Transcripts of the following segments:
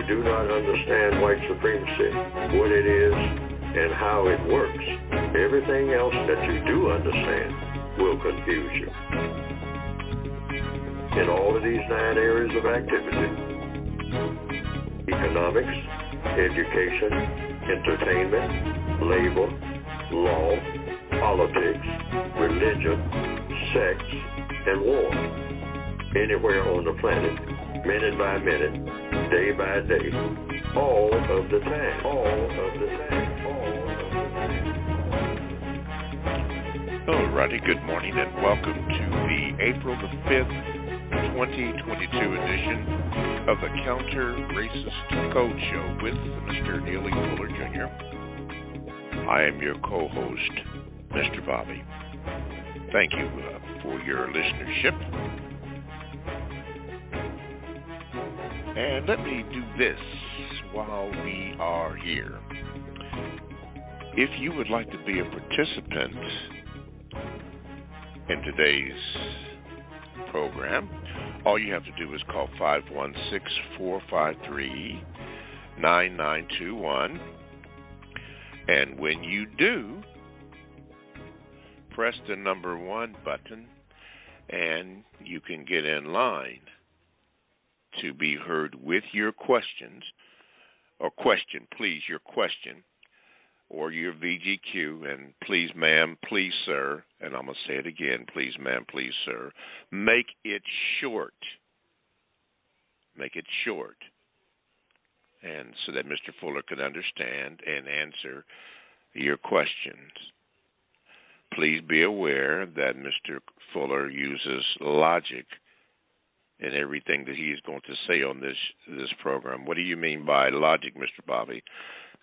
do not understand white supremacy, what it is, and how it works, everything else that you do understand will confuse you. In all of these 9 areas of activity, economics, education, entertainment, labor, law, politics, religion, sex, and war. Anywhere on the planet, minute by minute, day by day, all of the time, all of the time, all of the time. Alrighty, good morning and welcome to the April the 5th, 2022 edition of the Counter Racist Code Show with Mr. Neely Fuller Jr. I am your co-host, Mr. Bobby. Thank you for your listenership. And let me do this while we are here. If you would like to be a participant in today's program, all you have to do is call 516-453-9921. And when you do, press the number 1 button and you can get in line to be heard with your questions, or question, please, your question, or your VGQ, and please, ma'am, please, sir, and I'm going to say it again, please, ma'am, please, sir, make it short. Make it short. And so that Mr. Fuller can understand and answer your questions. Please be aware that Mr. Fuller uses logic in everything that he is going to say on this program. What do you mean by logic, Mr. Bobby?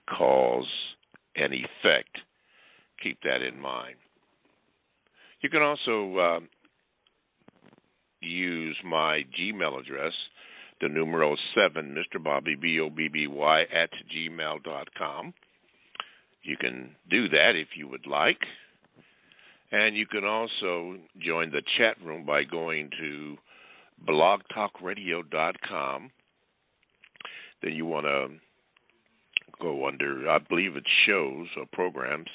Cause and effect. Keep that in mind. You can also use my Gmail address, the numero 7, Mr. Bobby, BOBBY, @gmail.com. You can do that if you would like. And you can also join the chat room by going to blogtalkradio.com. Then you want to go under, I believe it's shows or programs,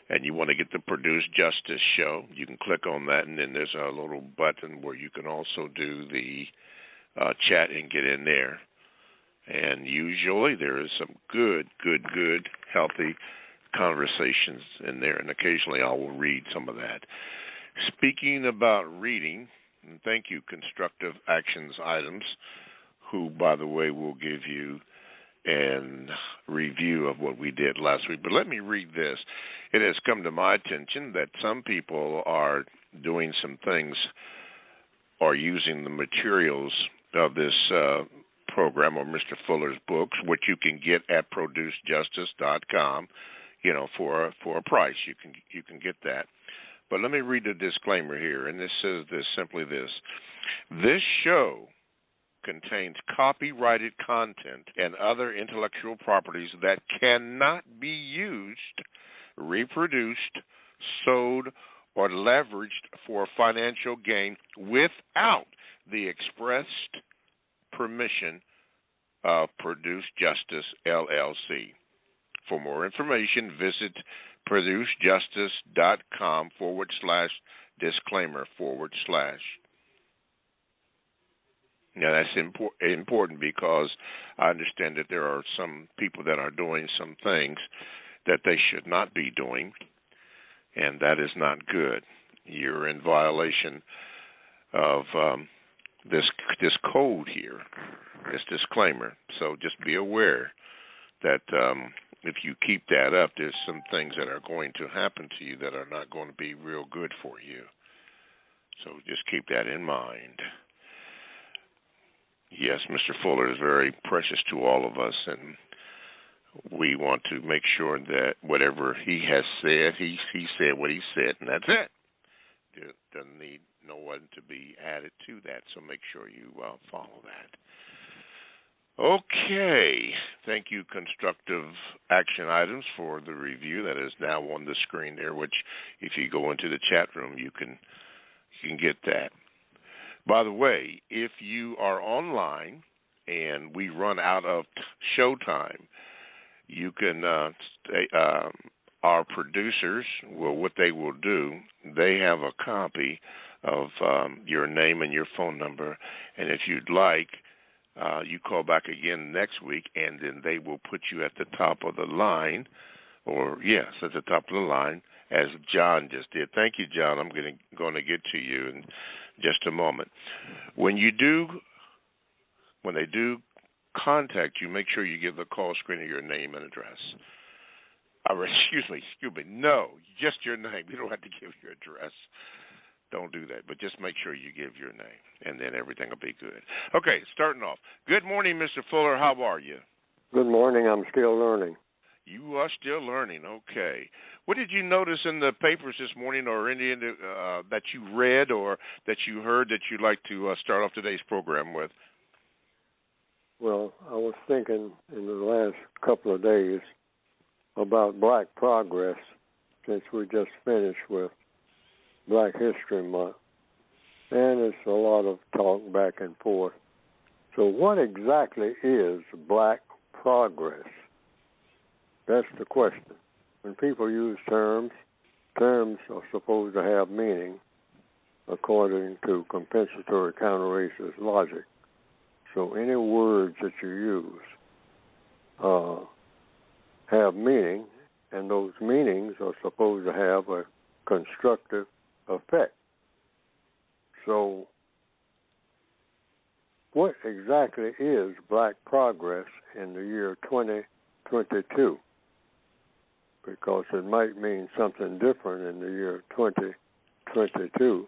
and you want to get the Produce Justice show. You can click on that, and then there's a little button where you can also do the chat and get in there. And usually there is some good, healthy conversations in there, and occasionally I will read some of that. Speaking about reading, and thank you, Constructive Actions Items, who, by the way, will give you a review of what we did last week. But let me read this. It has come to my attention that some people are doing some things or using the materials of this program or Mr. Fuller's books, which you can get at producejustice.com, for a price. You can get that. But let me read the disclaimer here, and this says simply this. This show contains copyrighted content and other intellectual properties that cannot be used, reproduced, sold, or leveraged for financial gain without the expressed permission of Produce Justice, LLC. For more information, visit producejustice.com/disclaimer/. Now, that's important because I understand that there are some people that are doing some things that they should not be doing, and that is not good. You're in violation of this code here, this disclaimer. So just be aware that if you keep that up, there's some things that are going to happen to you that are not going to be real good for you. So just keep that in mind. Yes, Mr. Fuller is very precious to all of us, and we want to make sure that whatever he has said, he said what he said, and that's it. There doesn't need no one to be added to that, so make sure you follow that. Okay. Thank you, Constructive Action Items, for the review that is now on the screen there, which if you go into the chat room, you can get that. By the way, if you are online and we run out of show time, you can our producers, well, what they will do, they have a copy of your name and your phone number, and if you'd like, you call back again next week, and then they will put you at the top of the line, or yes, at the top of the line, as John just did. Thank you, John. I'm going to get to you in just a moment. When they do contact you, make sure you give the call screener your name and address. Excuse me. No, just your name. You don't have to give your address. Don't do that, but just make sure you give your name, and then everything will be good. Okay, starting off. Good morning, Mr. Fuller. How are you? Good morning. I'm still learning. You are still learning. Okay. What did you notice in the papers this morning, or any that you read or that you heard that you'd like to start off today's program with? Well, I was thinking in the last couple of days about Black progress, since we just finished with Black History Month, and it's a lot of talk back and forth. So what exactly is Black progress? That's the question. When people use terms are supposed to have meaning according to compensatory counter-racist logic. So any words that you use have meaning, and those meanings are supposed to have a constructive effect. So what exactly is Black progress in the year 2022? Because it might mean something different in the year 2022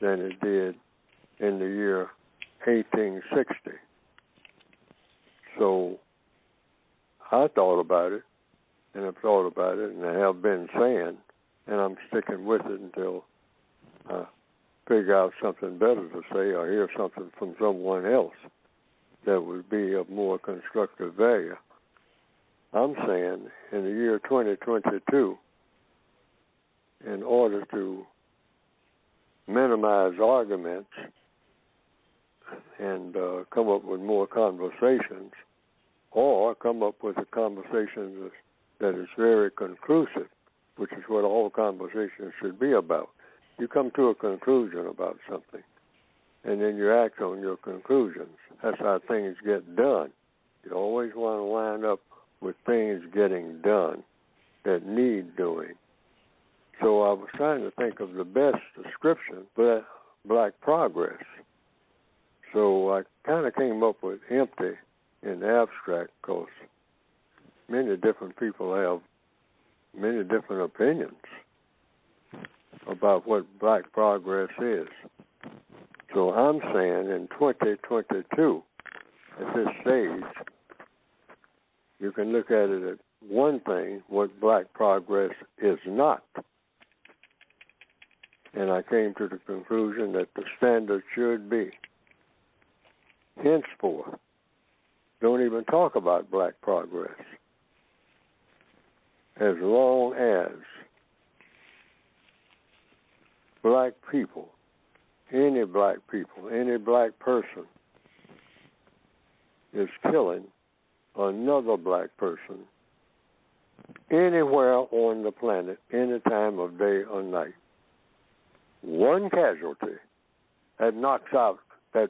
than it did in the year 1860. So I thought about it, and I've thought about it, and I have been saying, and I'm sticking with it until I figure out something better to say or hear something from someone else that would be of more constructive value. I'm saying in the year 2022, in order to minimize arguments and come up with more conversations, or come up with a conversation that is very conclusive, which is what all conversations should be about. You come to a conclusion about something, and then you act on your conclusions. That's how things get done. You always want to line up with things getting done that need doing. So I was trying to think of the best description, Black progress. So I kind of came up with empty in the abstract, because many different people have many different opinions about what Black progress is. So I'm saying in 2022, at this stage, you can look at it at one thing, what Black progress is not. And I came to the conclusion that the standard should be, henceforth, don't even talk about Black progress. As long as Black people, any Black person is killing another Black person anywhere on the planet, any time of day or night, one casualty, that knocks out that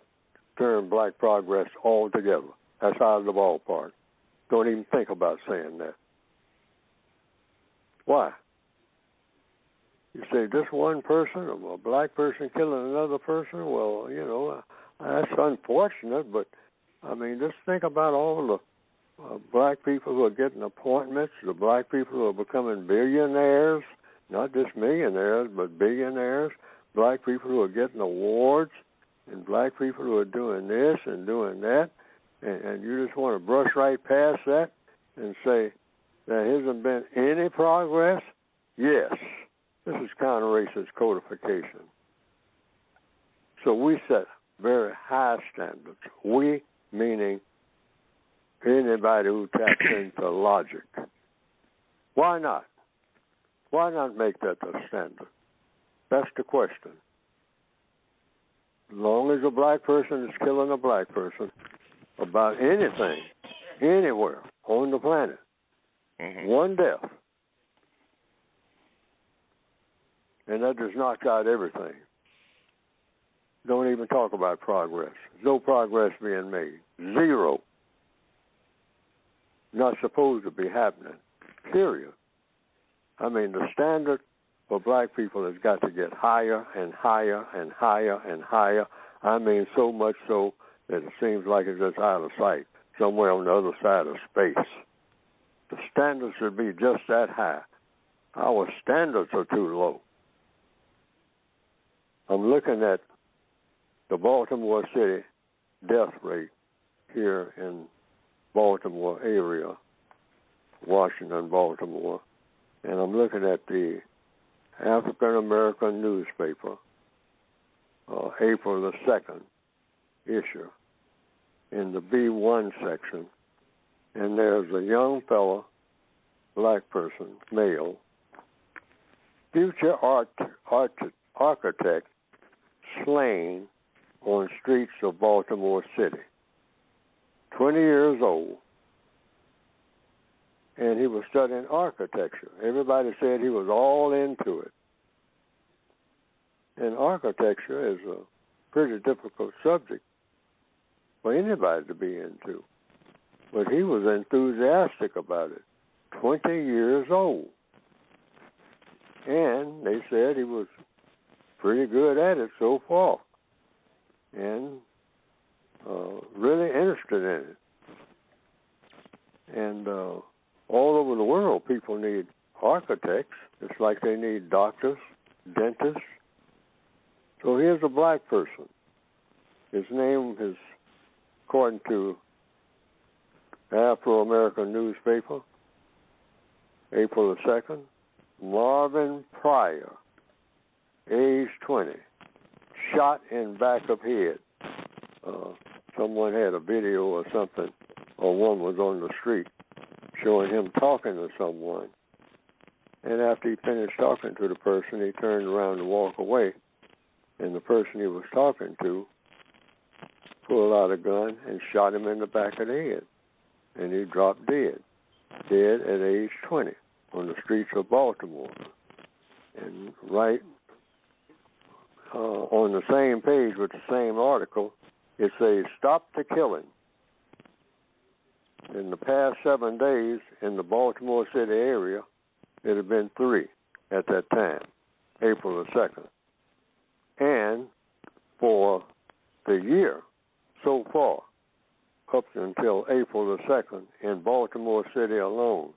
term Black progress altogether. That's out of the ballpark. Don't even think about saying that. Why? You say just one person, a Black person killing another person? Well, you know, that's unfortunate, but, I mean, just think about all the Black people who are getting appointments, the Black people who are becoming billionaires, not just millionaires, but billionaires, Black people who are getting awards, and Black people who are doing this and doing that, and you just want to brush right past that and say there hasn't been any progress? Yes. This is counter-racist codification. So we set very high standards. We, meaning anybody who taps into logic. Why not? Why not make that the standard? That's the question. As long as a Black person is killing a Black person, about anything, anywhere on the planet. Mm-hmm. One death. And that just knocks out everything. Don't even talk about progress. No progress being made. Zero. Not supposed to be happening. Period. I mean, the standard for black people has got to get higher and higher and higher and higher. I mean, so much so that it seems like it's just out of sight, somewhere on the other side of space. The standards should be just that high. Our standards are too low. I'm looking at the Baltimore City death rate here in Baltimore area, Washington, Baltimore, and I'm looking at the African American newspaper, April the 2nd issue, in the B1 section, and there's a young fella, black person, male, future architect, slain on streets of Baltimore City. 20 years old, and he was studying architecture. Everybody said he was all into it. And architecture is a pretty difficult subject for anybody to be into. But he was enthusiastic about it. 20 years old. And they said he was pretty good at it so far. And really interested in it. And all over the world, people need architects. It's like they need doctors, dentists. So here's a black person. His name is, according to Afro-American newspaper, April the 2nd, Marvin Pryor, age 20, shot in back of head. Someone had a video or something, or one was on the street showing him talking to someone. And after he finished talking to the person, he turned around to walk away. And the person he was talking to pulled out a gun and shot him in the back of the head. And he dropped dead at age 20 on the streets of Baltimore. And right on the same page with the same article, it says, "Stop the killing." In the past 7 days in the Baltimore City area, it had been 3 at that time, April the 2nd. And for the year so far, up until April the 2nd, in Baltimore City alone,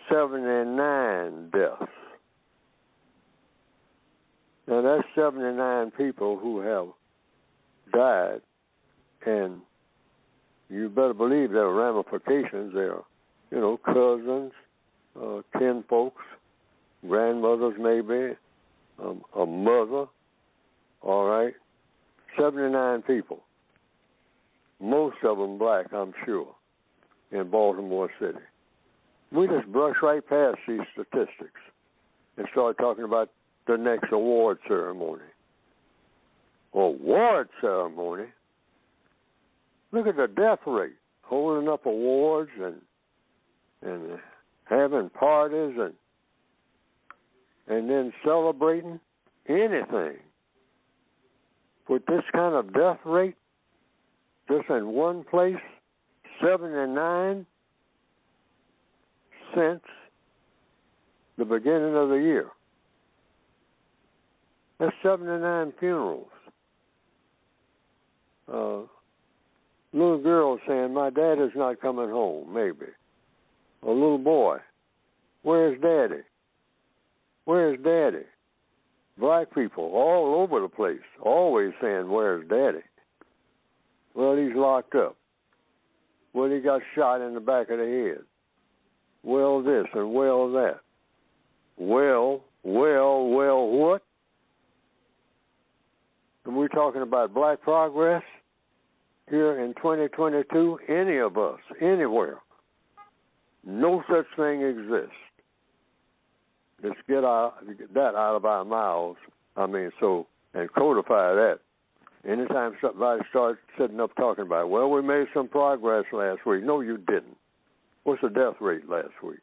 79 deaths. Now that's 79 people who have died, and you better believe there are ramifications there. You know, cousins, kin folks, grandmothers maybe, a mother, all right? 79 people. Most of them black, I'm sure, in Baltimore City. We just brush right past these statistics and start talking about the next award ceremony. Award ceremony? Look at the death rate, holding up awards and having parties and then celebrating anything. With this kind of death rate, just in one place, 79 since the beginning of the year. That's 79 funerals. Little girl saying, "My dad is not coming home," maybe. A little boy, "Where's Daddy? Where's Daddy?" Black people all over the place, always saying, "Where's Daddy?" Well, he's locked up. Well, he got shot in the back of the head. Well, this and well, that. Well, what? And we're talking about black progress here in 2022, any of us, anywhere. No such thing exists. Let's get that out of our mouths. And codify that. Anytime somebody starts sitting up talking about, well, we made some progress last week. No, you didn't. What's the death rate last week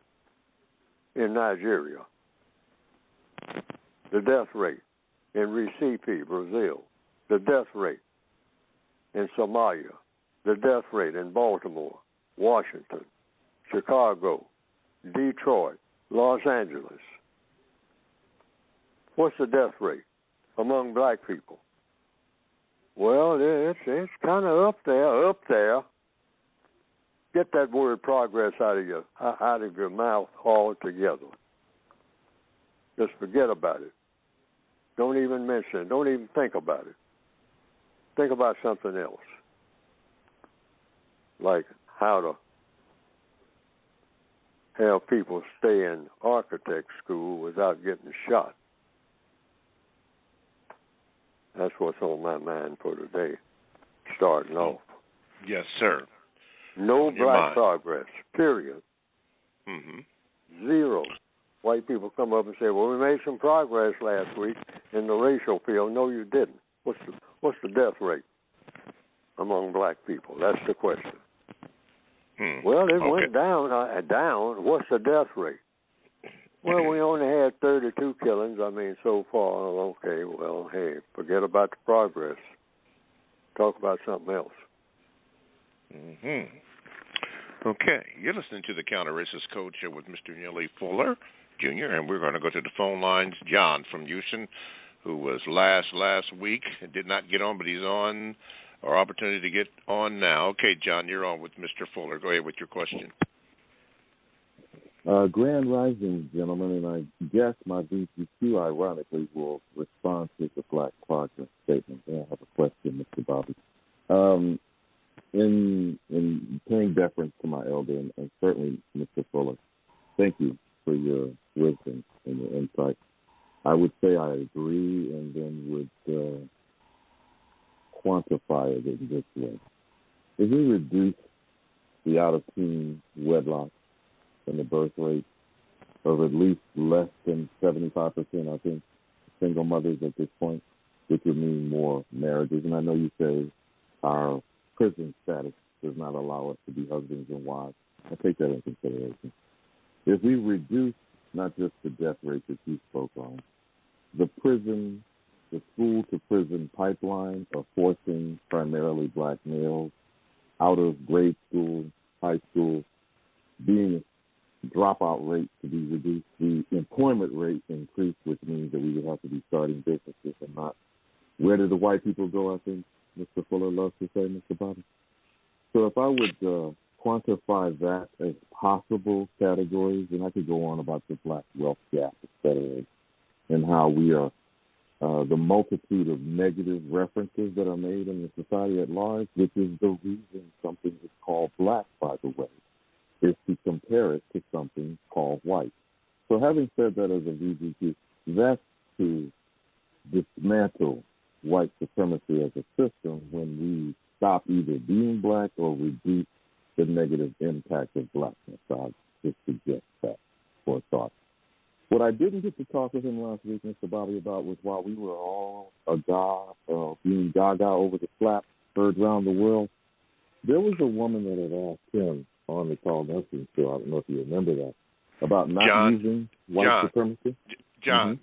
in Nigeria? The death rate in Recife, Brazil. The death rate in Somalia. The death rate in Baltimore, Washington, Chicago, Detroit, Los Angeles. What's the death rate among black people? Well, it's kind of up there. Get that word progress out of your mouth altogether. Just forget about it. Don't even mention it. Don't even think about it. Think about something else, like how to have people stay in architect school without getting shot. That's what's on my mind for today, starting off. Yes, sir. No black progress, period. Mm-hmm. Zero. White people come up and say, well, we made some progress last week in the racial field. No, you didn't. What's the death rate among black people? That's the question. Well, it went down. What's the death rate? Well, we only had 32 killings. I mean, so far. Okay, well, hey, forget about the progress. Talk about something else. Mm-hmm. Okay, you're listening to the Counter-Racist Code Show with Mr. Neely Fuller, Jr., and we're going to go to the phone lines. John from Houston, who was last week and did not get on, but he's on, our opportunity to get on now. Okay, John, you're on with Mr. Fuller. Go ahead with your question. Grand Rising, gentlemen, and I guess my VCQ, ironically, will respond to the Black Progress statement. I have a question, Mr. Bobby. In paying deference to my elder, and certainly Mr. Fuller, thank you for your wisdom and your insight. I would say I agree and then would quantify it in this way. If we reduce the out-of-teen wedlock and the birth rate of at least less than 75%, I think, single mothers at this point, which would mean more marriages. And I know you say our prison status does not allow us to be husbands and wives. I take that into consideration. If we reduce not just the death rate that you spoke on, the school-to-prison pipeline of forcing primarily black males out of grade school, high school, being dropout rate to be reduced, the employment rate increased, which means that we would have to be starting businesses and not. Where did the white people go, I think Mr. Fuller loves to say, Mr. Bobby? So if I would quantify that as possible categories, and I could go on about the black wealth gap, et cetera, and how we are the multitude of negative references that are made in the society at large, which is the reason something is called black, by the way, is to compare it to something called white. So having said that as a VGQ, that's to dismantle white supremacy as a system when we stop either being black or reduce the negative impact of blackness. I'll just suggest that for a thought. What I didn't get to talk with him last week, Mr. Bobby, about was while we were all being gaga over the slap heard around the world, there was a woman that had asked him on the Carl Nelson show, I don't know if you remember that, about not using white supremacy. John,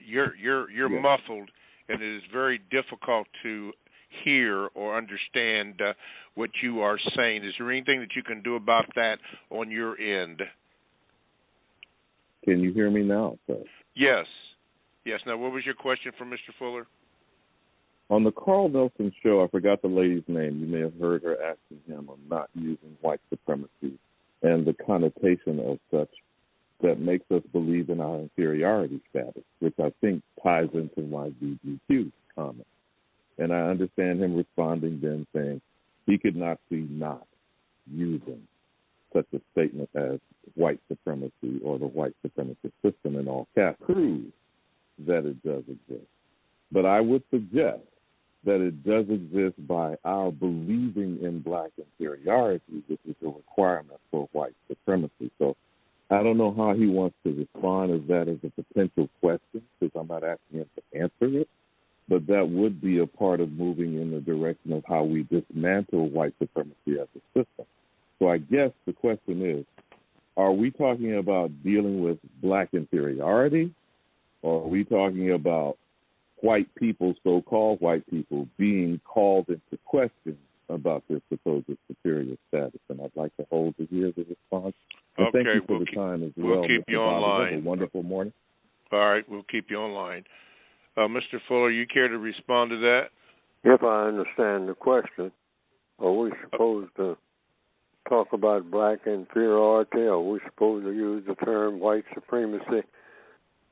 you're muffled, and it is very difficult to hear or understand what you are saying. Is there anything that you can do about that on your end? Can you hear me now, sir? Yes. Now, what was your question for Mr. Fuller? On the Carl Nelson show, I forgot the lady's name. You may have heard her asking him on not using white supremacy and the connotation of such that makes us believe in our inferiority status, which I think ties into my VGQ comment. And I understand him responding then saying he could not see not using such a statement as white supremacy or the white supremacist system in all caps proves that it does exist. But I would suggest that it does exist by our believing in black inferiority, which is a requirement for white supremacy. So I don't know how he wants to respond as that as a potential question, because I'm not asking him to answer it. but that would be a part of moving in the direction of how we dismantle white supremacy as a system. So I guess the question is, are we talking about dealing with black inferiority, or are we talking about white people, so-called white people, being called into question about their supposed superior status? And I'd like to hold to hear the response. And thank you for the time as well. We'll keep you on line. Have a wonderful morning. All right, we'll keep you on line. Mr. Fuller, you care to respond to that? If I understand the question, are we supposed to talk about black inferiority? Are we supposed to use the term white supremacy?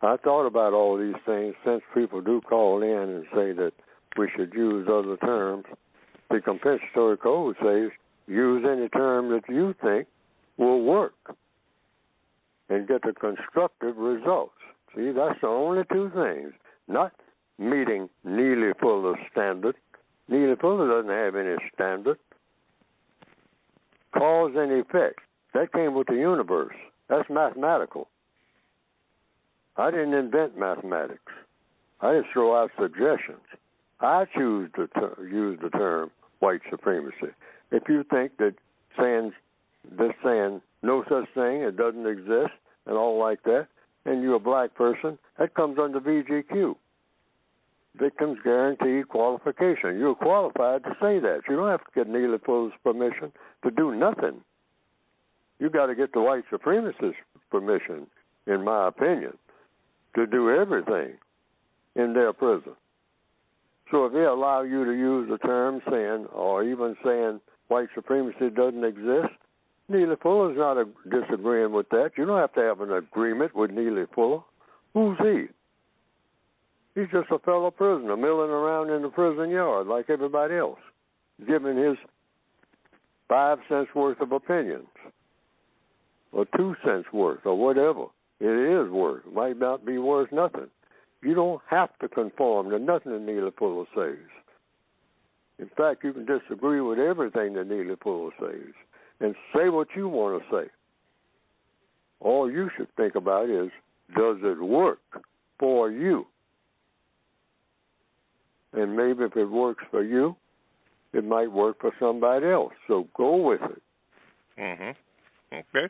I thought about all these things since people do call in and say that we should use other terms. The compensatory code says use any term that you think will work and get the constructive results. See, that's the only two things. Not meeting Neely Fuller's standard. Neely Fuller doesn't have any standard. Cause and effect. That came with the universe. That's mathematical. I didn't invent mathematics. I just throw out suggestions. I choose to use the term white supremacy. If you think that saying no such thing, it doesn't exist, and all like that, and you're a black person, that comes under VGQ. Victims Guaranteed Qualification. You're qualified to say that. You don't have to get Neely Fuller's permission to do nothing. You got to get the white supremacists' permission, in my opinion, to do everything in their prison. So if they allow you to use the term saying, or even saying white supremacy doesn't exist, Neely Fuller's not disagreeing with that. You don't have to have an agreement with Neely Fuller. Who's he? He's just a fellow prisoner milling around in the prison yard like everybody else, giving his 5 cents worth of opinions, or 2 cents worth, or whatever it is worth. It might not be worth nothing. You don't have to conform to nothing that Neely Fuller says. In fact, you can disagree with everything that Neely Fuller says and say what you want to say. All you should think about is, does it work for you? And maybe if it works for you, it might work for somebody else. So go with it. Mm-hmm. Okay.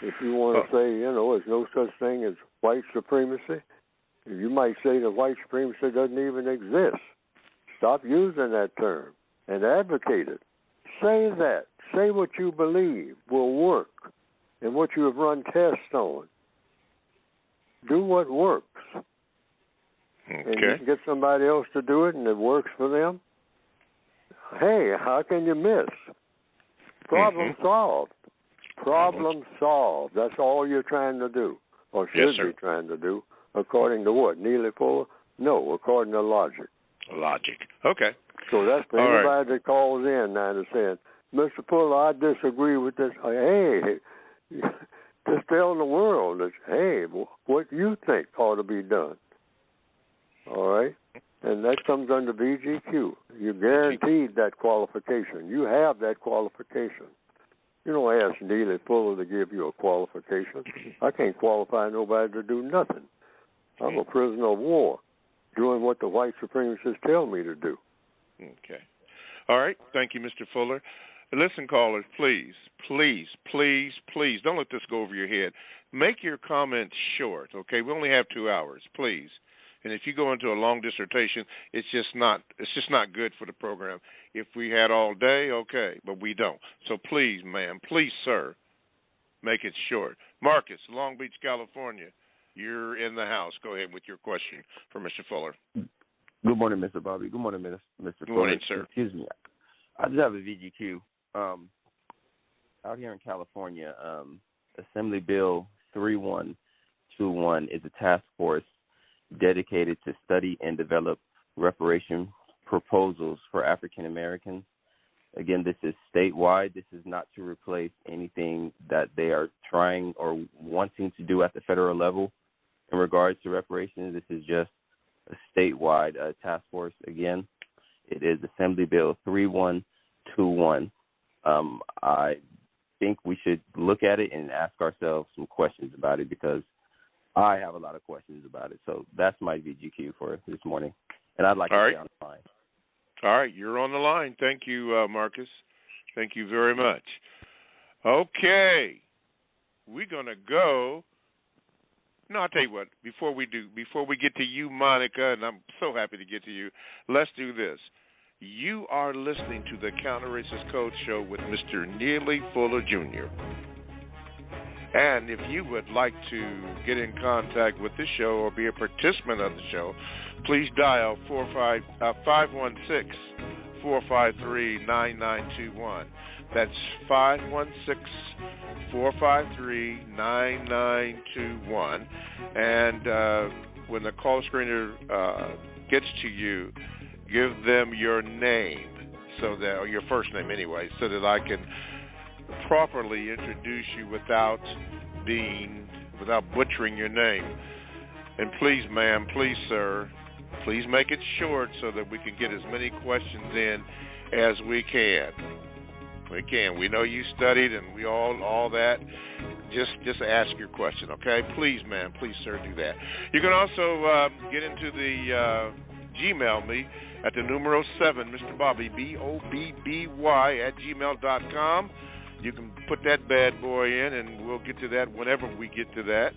If you want to say, there's no such thing as white supremacy, you might say that white supremacy doesn't even exist. Stop using that term and advocate it. Say that. Say what you believe will work and what you have run tests on. Do what works. Okay. And you can get somebody else to do it and it works for them. Hey, how can you miss? Problem solved. Problem solved. That's all you're trying to do, or should be trying to do, according to what? Neely Fuller? No, according to logic. Logic. Okay. So that's for anybody that calls in now and saying, Mr. Fuller, I disagree with this. Hey, just telling the world that, hey, what you think ought to be done. All right? And that comes under VGQ. You're guaranteed that qualification. You have that qualification. You don't ask Neely Fuller to give you a qualification. I can't qualify nobody to do nothing. I'm a prisoner of war, doing what the white supremacists tell me to do. Okay. All right. Thank you, Mr. Fuller. Listen, callers, please, don't let this go over your head. Make your comments short, okay? We only have 2 hours, please. And if you go into a long dissertation, it's just not good for the program. If we had all day, okay, but we don't. So please, ma'am, please, sir, make it short. Marcus, Long Beach, California, you're in the house. Go ahead with your question for Mr. Fuller. Good morning, Mr. Bobby. Good morning, Mr. Fuller. Good morning, sir. Excuse me. I just have a VGQ. Out here in California, Assembly Bill 3121 is a task force dedicated to study and develop reparation proposals for African Americans. Again, this is statewide. This is not to replace anything that they are trying or wanting to do at the federal level in regards to reparations. This is just a statewide task force. Again, it is Assembly Bill 3121. I think we should look at it and ask ourselves some questions about it, because I have a lot of questions about it. So that's my VGQ for this morning. and I'd like All to right. stay on the line. All right, you're on the line. Thank you, Marcus. Thank you very much. Okay, we're gonna go. No, I'll tell you what. Before we get to you, Monica, and I'm so happy to get to you. Let's do this. You are listening to the Counter Racist Code Show with Mr. Neely Fuller Jr. And if you would like to get in contact with the show or be a participant of the show, please dial 516-453-9921. That's 516-453-9921. And when the call screener gets to you, give them your name, or your first name anyway, so that I can properly introduce you without butchering your name. And please, ma'am, please, sir, please make it short so that we can get as many questions in as we can. We know you studied and we all that. Just ask your question, okay? Please, ma'am, please, sir, do that. You can also get into the Gmail me at the numero 7, Mr. Bobby, BOBBY @gmail.com. You can put that bad boy in, and we'll get to that whenever we get to that.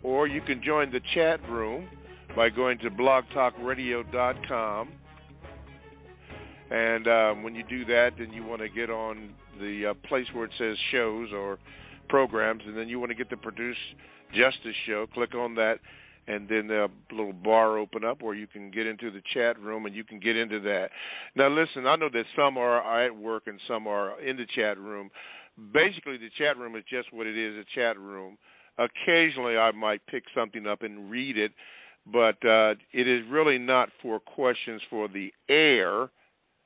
Or you can join the chat room by going to blogtalkradio.com. And when you do that, then you want to get on the place where it says shows or programs, and then you want to get the Produce Justice show. Click on that, and then a little bar open up where you can get into the chat room, and you can get into that. Now, listen, I know that some are at work and some are in the chat room. Basically, the chat room is just what it is, a chat room. Occasionally, I might pick something up and read it, but it is really not for questions for the air,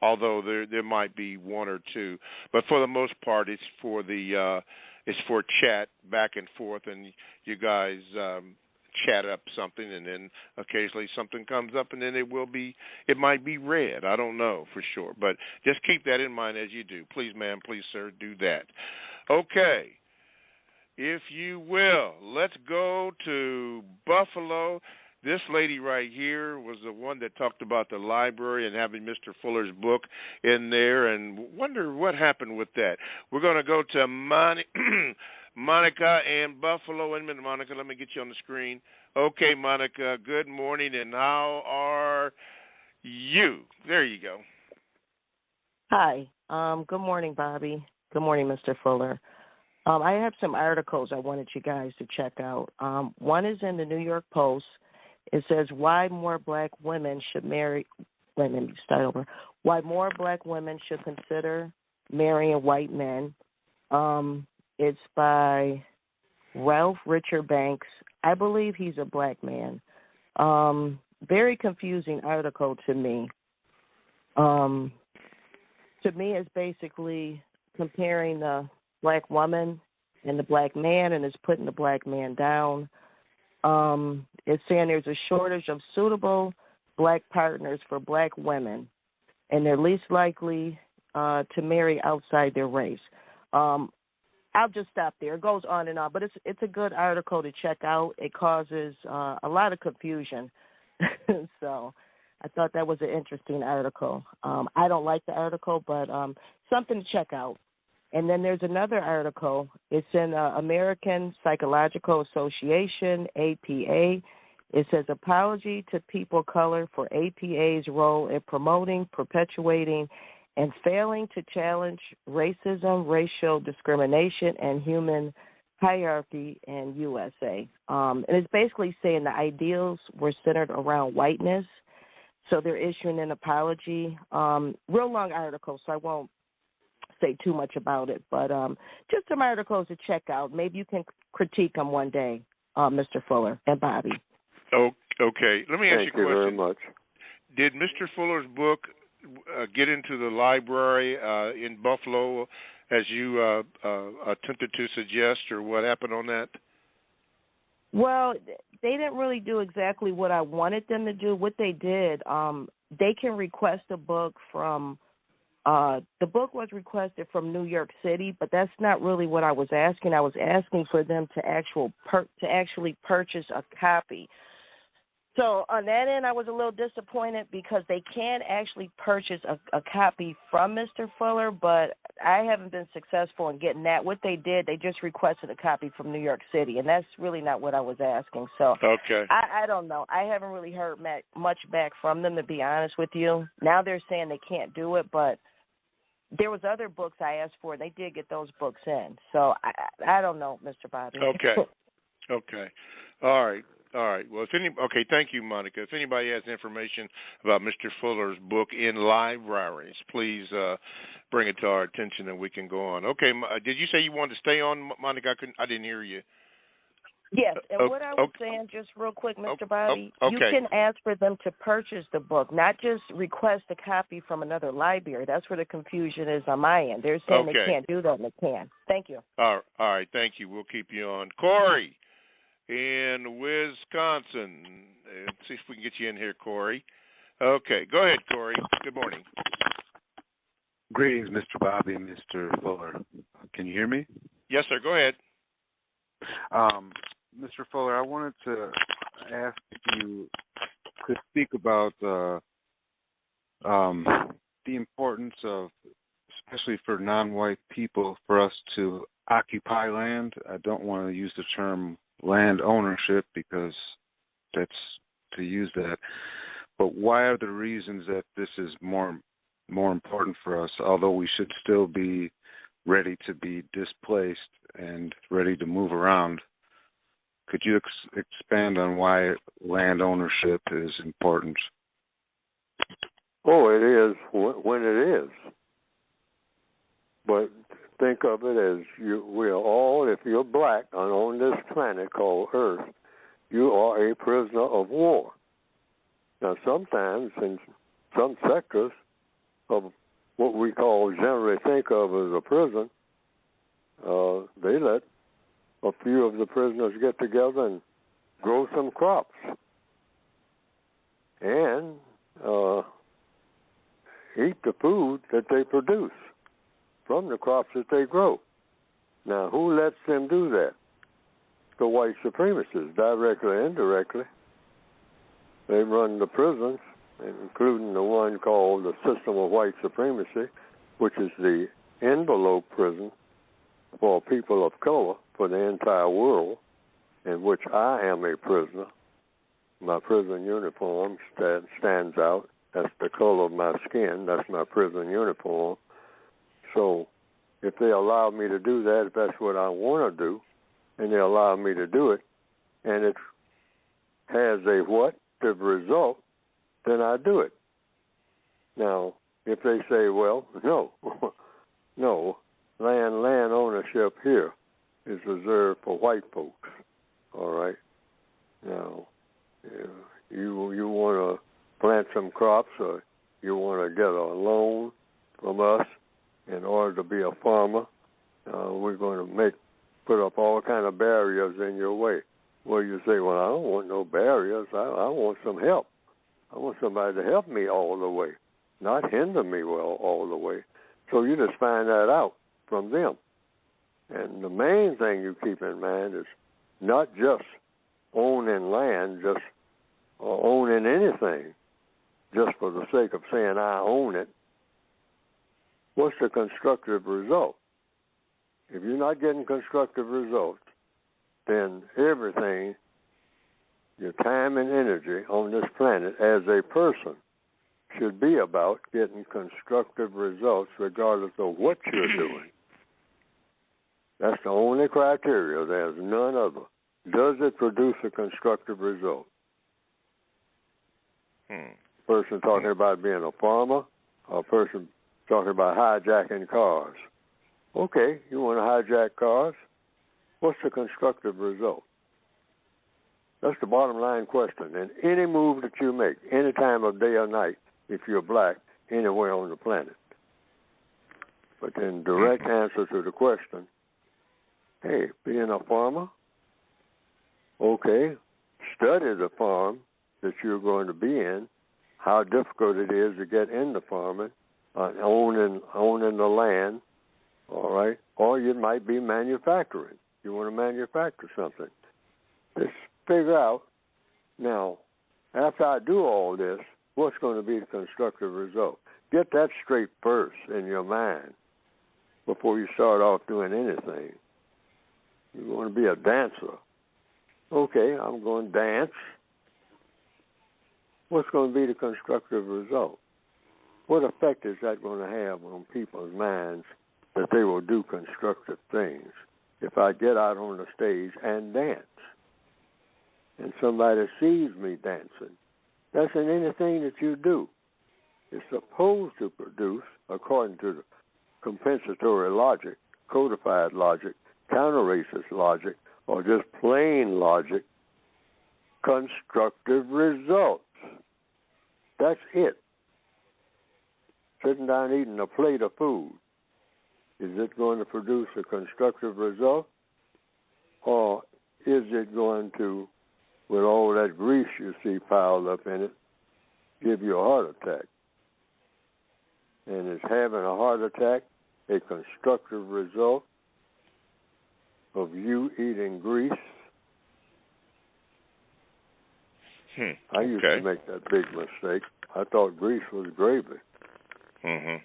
although there might be one or two. But for the most part, it's for chat back and forth, and you guys chat up something, and then occasionally something comes up, and then it might be read. I don't know for sure, but just keep that in mind as you do. Please, ma'am, please, sir, do that. Okay, if you will, let's go to Buffalo. This lady right here was the one that talked about the library and having Mr. Fuller's book in there, and wonder what happened with that. We're going to go to Monica and Buffalo. Wait a minute, Monica, let me get you on the screen. Okay, Monica, good morning, and how are you? There you go. Hi. Good morning, Bobby. Good morning, Mr. Fuller. I have some articles I wanted you guys to check out. One is in the New York Post. It says why more black women should marry. Wait, let me start over. Why more black women should consider marrying white men. It's by Ralph Richard Banks. I believe he's a black man. Very confusing article to me. To me, it's basically comparing the black woman and the black man, and it's putting the black man down. It's saying there's a shortage of suitable black partners for black women, and they're least likely to marry outside their race. I'll just stop there. It goes on and on, but it's a good article to check out. It causes a lot of confusion, so I thought that was an interesting article. I don't like the article, but something to check out. And then there's another article. It's in American Psychological Association, APA. It says, apology to people of color for APA's role in promoting, perpetuating, and failing to challenge racism, racial discrimination, and human hierarchy in USA. And it's basically saying the ideals were centered around whiteness, so they're issuing an apology. Real long article, so I won't say too much about it, but just some articles to check out. Maybe you can critique them one day, Mr. Fuller and Bobby. Oh, okay. Let me ask you a question. Thank you very much. Did Mr. Fuller's book get into the library in Buffalo, as you attempted to suggest, or what happened on that? Well, they didn't really do exactly what I wanted them to do. What they did, they can request a book from the book was requested from New York City, but that's not really what I was asking. I was asking for them to actually purchase a copy. So on that end, I was a little disappointed because they can actually purchase a copy from Mr. Fuller, but I haven't been successful in getting that. What they did, they just requested a copy from New York City, and that's really not what I was asking. So okay, I don't know. I haven't really heard much back from them, to be honest with you. Now they're saying they can't do it, but there was other books I asked for, and they did get those books in. So I don't know, Mr. Bobby. okay, okay, all right. All right. Well, thank you, Monica. If anybody has information about Mr. Fuller's book in libraries, please bring it to our attention, and we can go on. Okay. Did you say you wanted to stay on, Monica? I didn't hear you. Yes, and what I was saying, just real quick, Mr. Bobby, you can ask for them to purchase the book, not just request a copy from another library. That's where the confusion is on my end. They're saying they can't do that, and they can. Thank you. All right. Thank you. We'll keep you on. Corey in Wisconsin. Let's see if we can get you in here, Corey. Okay, go ahead, Corey. Good morning. Greetings, Mr. Bobby and Mr. Fuller. Can you hear me? Yes, sir. Go ahead. Mr. Fuller, I wanted to ask if you could speak about the importance of, especially for non-white people, for us to occupy land. I don't want to use the term land ownership because that's to use that. But why are the reasons that this is more important for us, although we should still be ready to be displaced and ready to move around? Could you expand on why land ownership is important? Oh, it is when it is. But think of it as we are all, if you're black on this planet called Earth, you are a prisoner of war. Now, sometimes in some sectors of what we generally think of as a prison, they let a few of the prisoners get together and grow some crops and eat the food that they produce from the crops that they grow. Now, who lets them do that? The white supremacists, directly or indirectly. They run the prisons, including the one called the System of White Supremacy, which is the envelope prison for people of color for the entire world, in which I am a prisoner. My prison uniform stands out. That's the color of my skin. That's my prison uniform. So if they allow me to do that, if that's what I want to do, and they allow me to do it, and it has a what-if result, then I do it. Now, if they say, well, no, land ownership here is reserved for white folks, all right? Now, you want to plant some crops or you want to get a loan from us in order to be a farmer, we're going to put up all kind of barriers in your way. Well, you say, well, I don't want no barriers. I want some help. I want somebody to help me all the way, not hinder me all the way. So you just find that out from them. And the main thing you keep in mind is not just owning land, or owning anything, just for the sake of saying I own it. What's the constructive result? If you're not getting constructive results, then everything, your time and energy on this planet as a person, should be about getting constructive results regardless of what you're doing. That's the only criteria. There's none other. Does it produce a constructive result? Person talking about being a farmer, or a person talking about hijacking cars. Okay, you want to hijack cars? What's the constructive result? That's the bottom line question. And any move that you make, any time of day or night, if you're black, anywhere on the planet. But in direct answer to the question, hey, being a farmer, okay, study the farm that you're going to be in, how difficult it is to get into farming, owning the land, all right? Or you might be manufacturing. You want to manufacture something. Just figure out, now, after I do all this, what's going to be the constructive result? Get that straight first in your mind before you start off doing anything. You want to be a dancer. Okay, I'm going to dance. What's going to be the constructive result? What effect is that going to have on people's minds that they will do constructive things if I get out on the stage and dance and somebody sees me dancing? That's in anything that you do. It's supposed to produce, according to the compensatory logic, codified logic, counter-racist logic, or just plain logic, constructive results. That's it. Sitting down eating a plate of food, is it going to produce a constructive result? Or is it going to, with all that grease you see piled up in it, give you a heart attack? And is having a heart attack a constructive result of you eating grease? I used to make that big mistake. I thought grease was gravy. I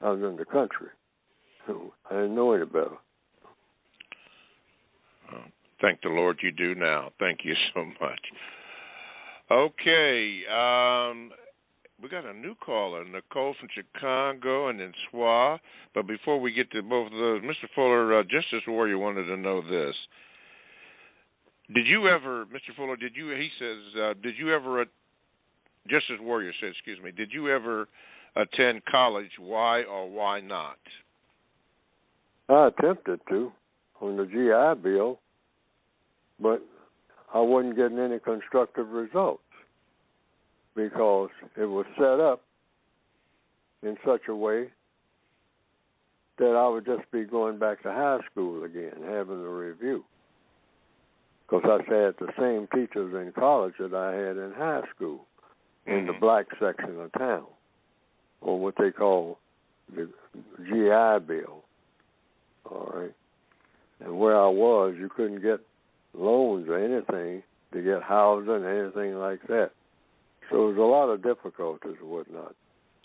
was in the country, so I didn't know any better. Thank the Lord you do now. Thank you so much. Okay, we got a new caller, Nicole from Chicago and then Swa. But before we get to both of those, Mr. Fuller, Justice Warrior wanted to know this. Did you ever, Mr. Fuller, did you ever, Justice Warrior said, excuse me, did you ever attend college? Why or why not? I attempted to on the GI Bill, but I wasn't getting any constructive results because it was set up in such a way that I would just be going back to high school again, having a review. Because I had the same teachers in college that I had in high school in the black section of town, or what they call the GI Bill. All right. And where I was, you couldn't get loans or anything to get housing or anything like that. So there was a lot of difficulties and whatnot.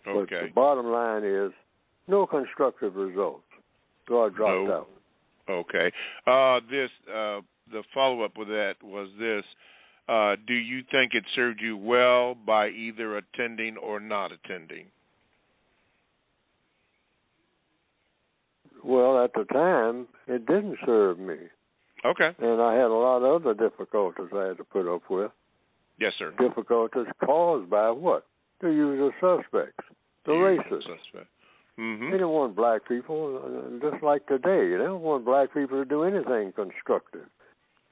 Okay. But the bottom line is no constructive results. So I dropped out. Okay. The follow-up with that was this. Do you think it served you well by either attending or not attending? Well, at the time, it didn't serve me. Okay. And I had a lot of other difficulties I had to put up with. Yes, sir. Difficulties caused by what? The usual suspects, the racists. They didn't want black people, just like today. They don't want black people to do anything constructive.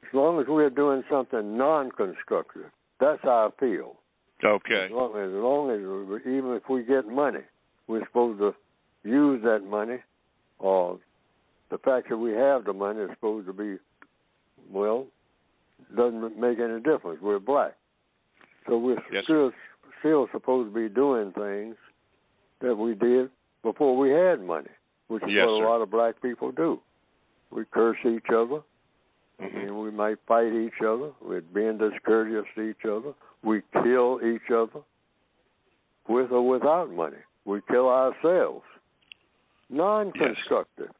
As long as we're doing something non-constructive, that's how I feel. Okay. As long as even if we get money, we're supposed to use that money, or the fact that we have the money is supposed to be, well, doesn't make any difference. We're black. So we're still supposed to be doing things that we did before we had money, which is what a lot of black people do. We curse each other. I mean, we might fight each other. We'd be discourteous to each other. We kill each other with or without money. We kill ourselves. Non-constructive. Yes.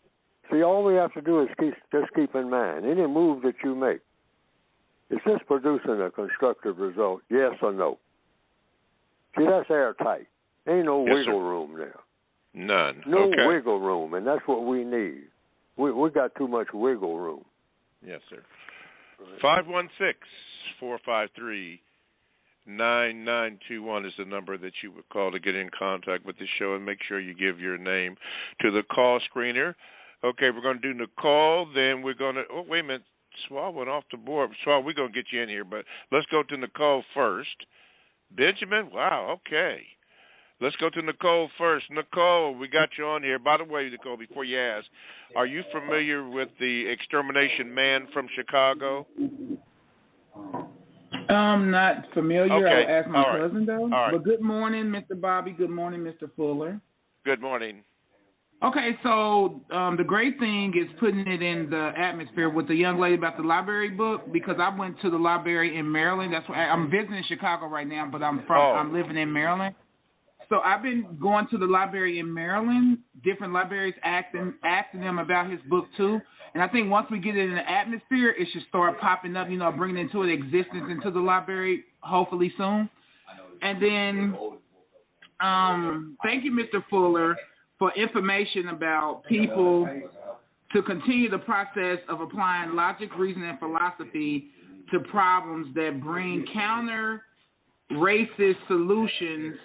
See, all we have to do is just keep in mind, any move that you make, is this producing a constructive result, yes or no? See, that's airtight. Ain't no wiggle room there. None. No wiggle room, and that's what we need. We got too much wiggle room. Yes, sir. 516-453-9921 is the number that you would call to get in contact with the show, and make sure you give your name to the call screener. Okay, we're going to do Nicole, then we're going to, oh, wait a minute, Swab went off the board. Swab, we're going to get you in here, but let's go to Nicole first. Benjamin, wow, okay. Let's go to Nicole first. Nicole, we got you on here. By the way, Nicole, before you ask, are you familiar with the Extermination Man from Chicago? I'm not familiar. Okay. I'll ask my cousin, though. All right. But good morning, Mr. Bobby. Good morning, Mr. Fuller. Good morning. Okay, so the great thing is putting it in the atmosphere with the young lady about the library book, because I went to the library in Maryland. That's why I'm visiting Chicago right now, but I'm living in Maryland. So I've been going to the library in Maryland, different libraries asking them about his book too. And I think once we get it in the atmosphere, it should start popping up, bringing into an existence into the library, hopefully soon. And then thank you, Mr. Fuller, for information about people to continue the process of applying logic, reason, and philosophy to problems that bring counter-racist solutions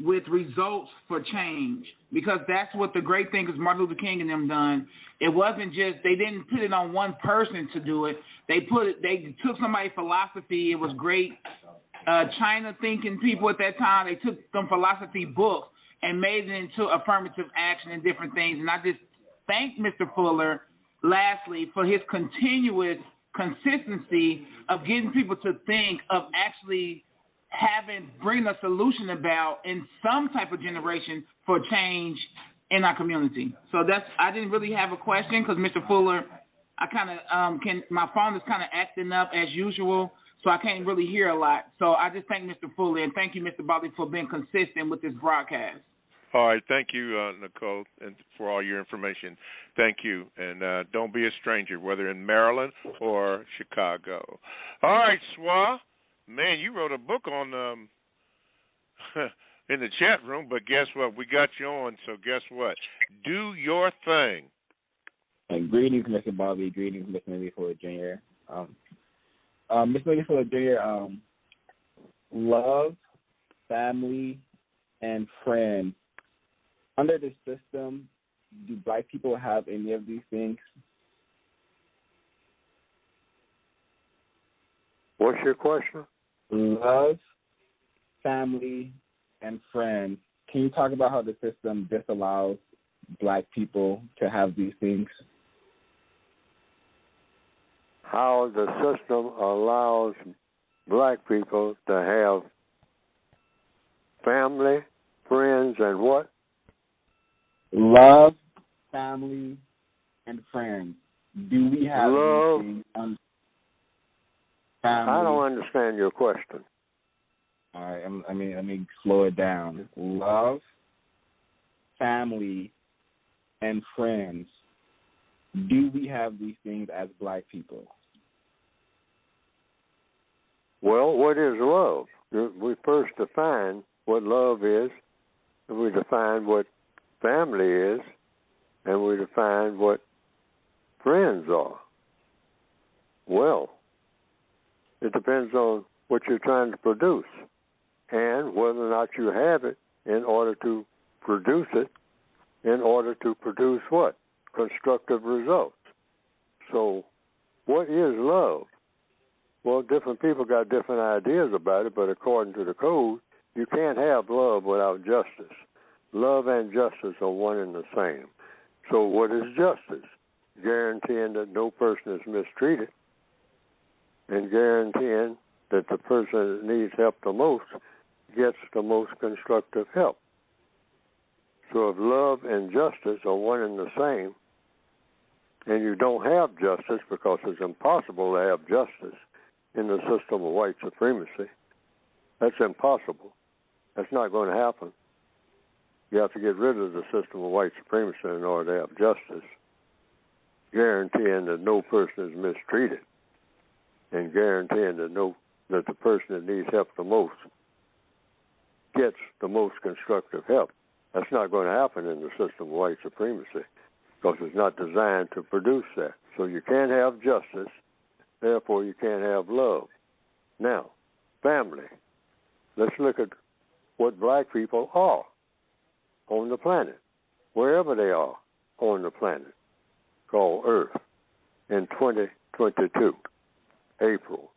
with results for change. Because that's what the great thing is Martin Luther King and them done. It wasn't just, they didn't put it on one person to do it. They took somebody's philosophy. It was great China thinking people at that time. They took some philosophy books and made it into affirmative action and different things. And I just thank Mr. Fuller, lastly, for his continuous consistency of getting people to think of actually bringing a solution about in some type of generation for change in our community. So I didn't really have a question because Mr. Fuller, I kind of my phone is kind of acting up as usual, so I can't really hear a lot. So I just thank Mr. Fuller and thank you, Mr. Bobby, for being consistent with this broadcast. All right, thank you, Nicole, and for all your information. Thank you, and don't be a stranger, whether in Maryland or Chicago. All right, Swa, man, you wrote a book on in the chat room, but guess what? We got you on, so guess what? Do your thing. And greetings, Mr. Bobby. Greetings, Mr. Neely Fuller Jr. Mr. Neely Fuller Jr., love, family, and friends. Under the system, do black people have any of these things? What's your question? Love, family, and friends. Can you talk about how the system disallows black people to have these things? How the system allows black people to have family, friends, and what? Love, family, and friends. Do we have love? These things? Family. I don't understand your question. All right, let me slow it down. Love, family, and friends. Do we have these things as black people? Well, what is love? We first define what love is, and we define what family is, and we define what friends are. Well, it depends on what you're trying to produce and whether or not you have it in order to produce it, in order to produce what? Constructive results. So what is love? Well, different people got different ideas about it, but according to the code, you can't have love without justice. Love and justice are one and the same. So what is justice? Guaranteeing that no person is mistreated and guaranteeing that the person that needs help the most gets the most constructive help. So if love and justice are one and the same, and you don't have justice because it's impossible to have justice in the system of white supremacy, that's impossible. That's not going to happen. You have to get rid of the system of white supremacy in order to have justice, guaranteeing that no person is mistreated and guaranteeing that the person that needs help the most gets the most constructive help. That's not going to happen in the system of white supremacy because it's not designed to produce that. So you can't have justice, therefore you can't have love. Now, family. Let's look at what black people are on the planet, wherever they are on the planet, called Earth, in 2022, April.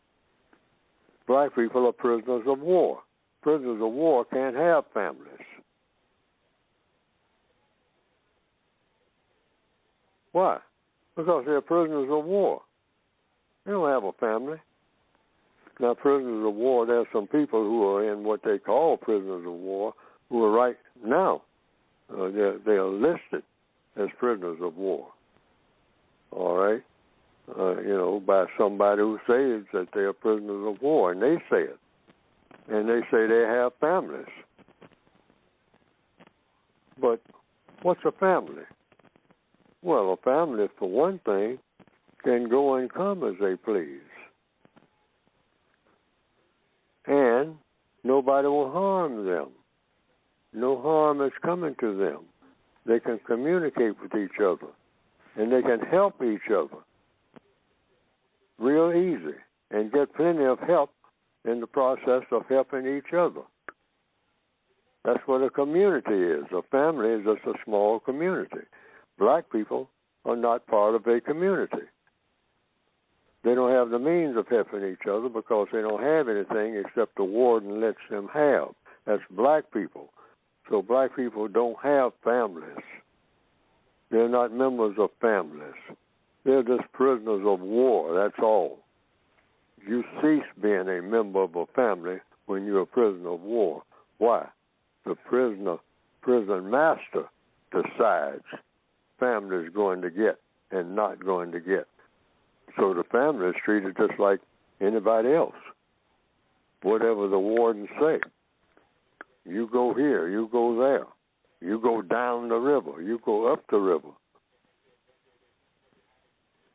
Black people are prisoners of war. Prisoners of war can't have families. Why? Because they're prisoners of war. They don't have a family. Now, prisoners of war, there are some people who are in what they call prisoners of war who are right now They are listed as prisoners of war. All right, by somebody who says that they are prisoners of war, and they say it, and they say they have families. But what's a family? Well, a family, for one thing, can go and come as they please, and nobody will harm them. No harm is coming to them. They can communicate with each other, and they can help each other real easy and get plenty of help in the process of helping each other. That's what a community is. A family is just a small community. Black people are not part of a community. They don't have the means of helping each other because they don't have anything except the warden lets them have. That's black people. So black people don't have families. They're not members of families. They're just prisoners of war, that's all. You cease being a member of a family when you're a prisoner of war. Why? The prison master decides family is going to get and not going to get. So the family is treated just like anybody else. Whatever the wardens say. You go here, you go there. You go down the river, you go up the river.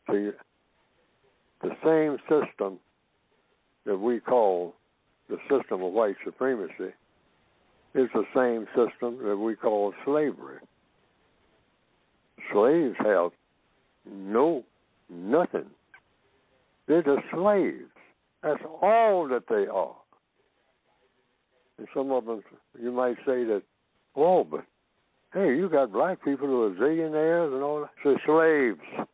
See, the same system that we call the system of white supremacy is the same system that we call slavery. Slaves have nothing. They're just slaves. That's all that they are. And some of them, you might say that, oh, but hey, you got black people who are zillionaires and all that. So slaves.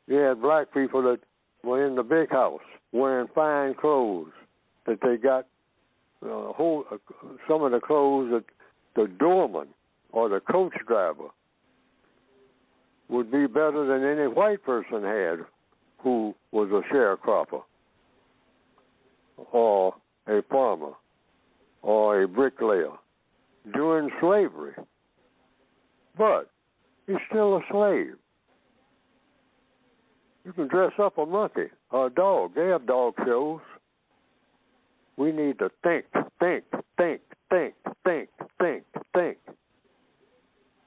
You had black people that were in the big house wearing fine clothes that they got some of the clothes that the doorman or the coach driver would be better than any white person had who was a sharecropper or a farmer or a bricklayer during slavery. But he's still a slave. You can dress up a monkey or a dog. They have dog shows. We need to think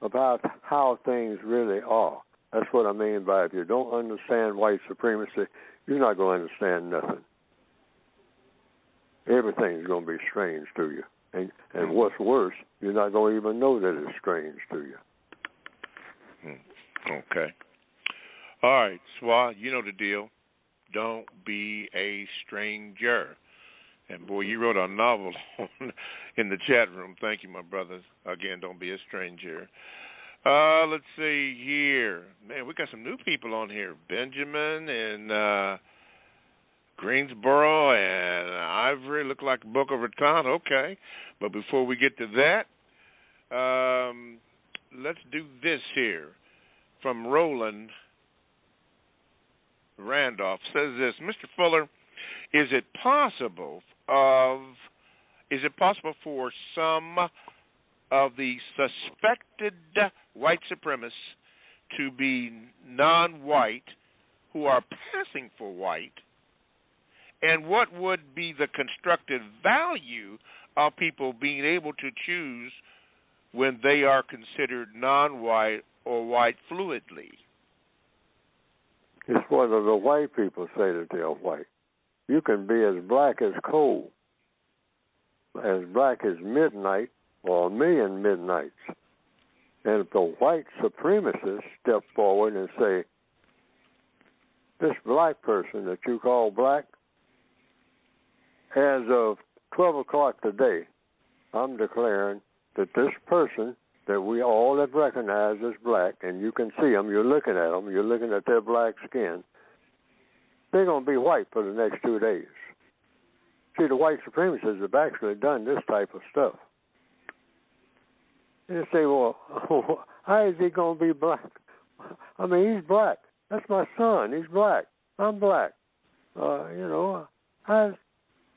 about how things really are. That's what I mean by if you don't understand white supremacy, you're not going to understand nothing. Everything's going to be strange to you. And what's worse, you're not going to even know that it's strange to you. Okay. All right, Swa, you know the deal. Don't be a stranger. And, boy, you wrote a novel in the chat room. Thank you, my brothers. Again, don't be a stranger. Let's see here. Man, we got some new people on here. Benjamin and Greensboro and Ivory look like Boca Raton. Okay. But before we get to that, let's do this here. From Roland Randolph says this, Mr. Fuller, is it possible for some of the suspected white supremacists to be non-white who are passing for white? And what would be the constructive value of people being able to choose when they are considered non-white or white fluidly? It's whether the white people say that they're white. You can be as black as coal, as black as midnight or a million midnights. And if the white supremacists step forward and say, this black person that you call black, as of 12 o'clock today, I'm declaring that this person that we all have recognized as black, and you can see them, you're looking at them, you're looking at their black skin, they're going to be white for the next 2 days. See, the white supremacists have actually done this type of stuff. And they say, well, how is he going to be black? I mean, he's black. That's my son. He's black. I'm black. How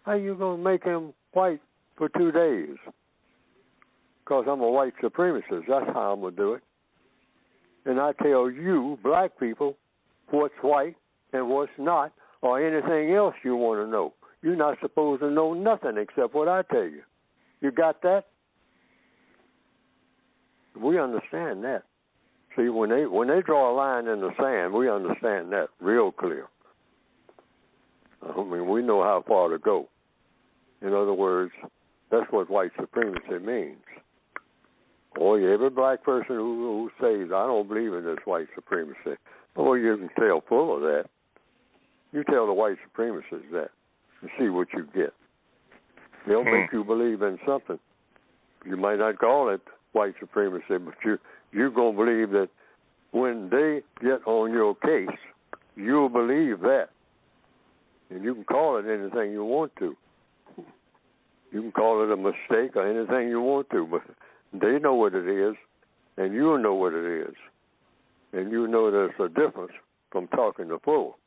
are you going to make him white for 2 days? because I'm a white supremacist. That's how I'm going to do it. And I tell you, black people, what's white and what's not, or anything else you want to know. You're not supposed to know nothing except what I tell you. You got that? We understand that. See, when they draw a line in the sand, we understand that real clear. I mean, we know how far to go. In other words, that's what white supremacy means. Oh, yeah, every black person who says, I don't believe in this white supremacy, well, you can tell full of that. You tell the white supremacists that and see what you get. They'll make you believe in something. You might not call it white supremacy, but you're going to believe that when they get on your case, you'll believe that. And you can call it anything you want to. You can call it a mistake or anything you want to, but they know what it is, and you know what it is. And you know there's a difference from talking to full.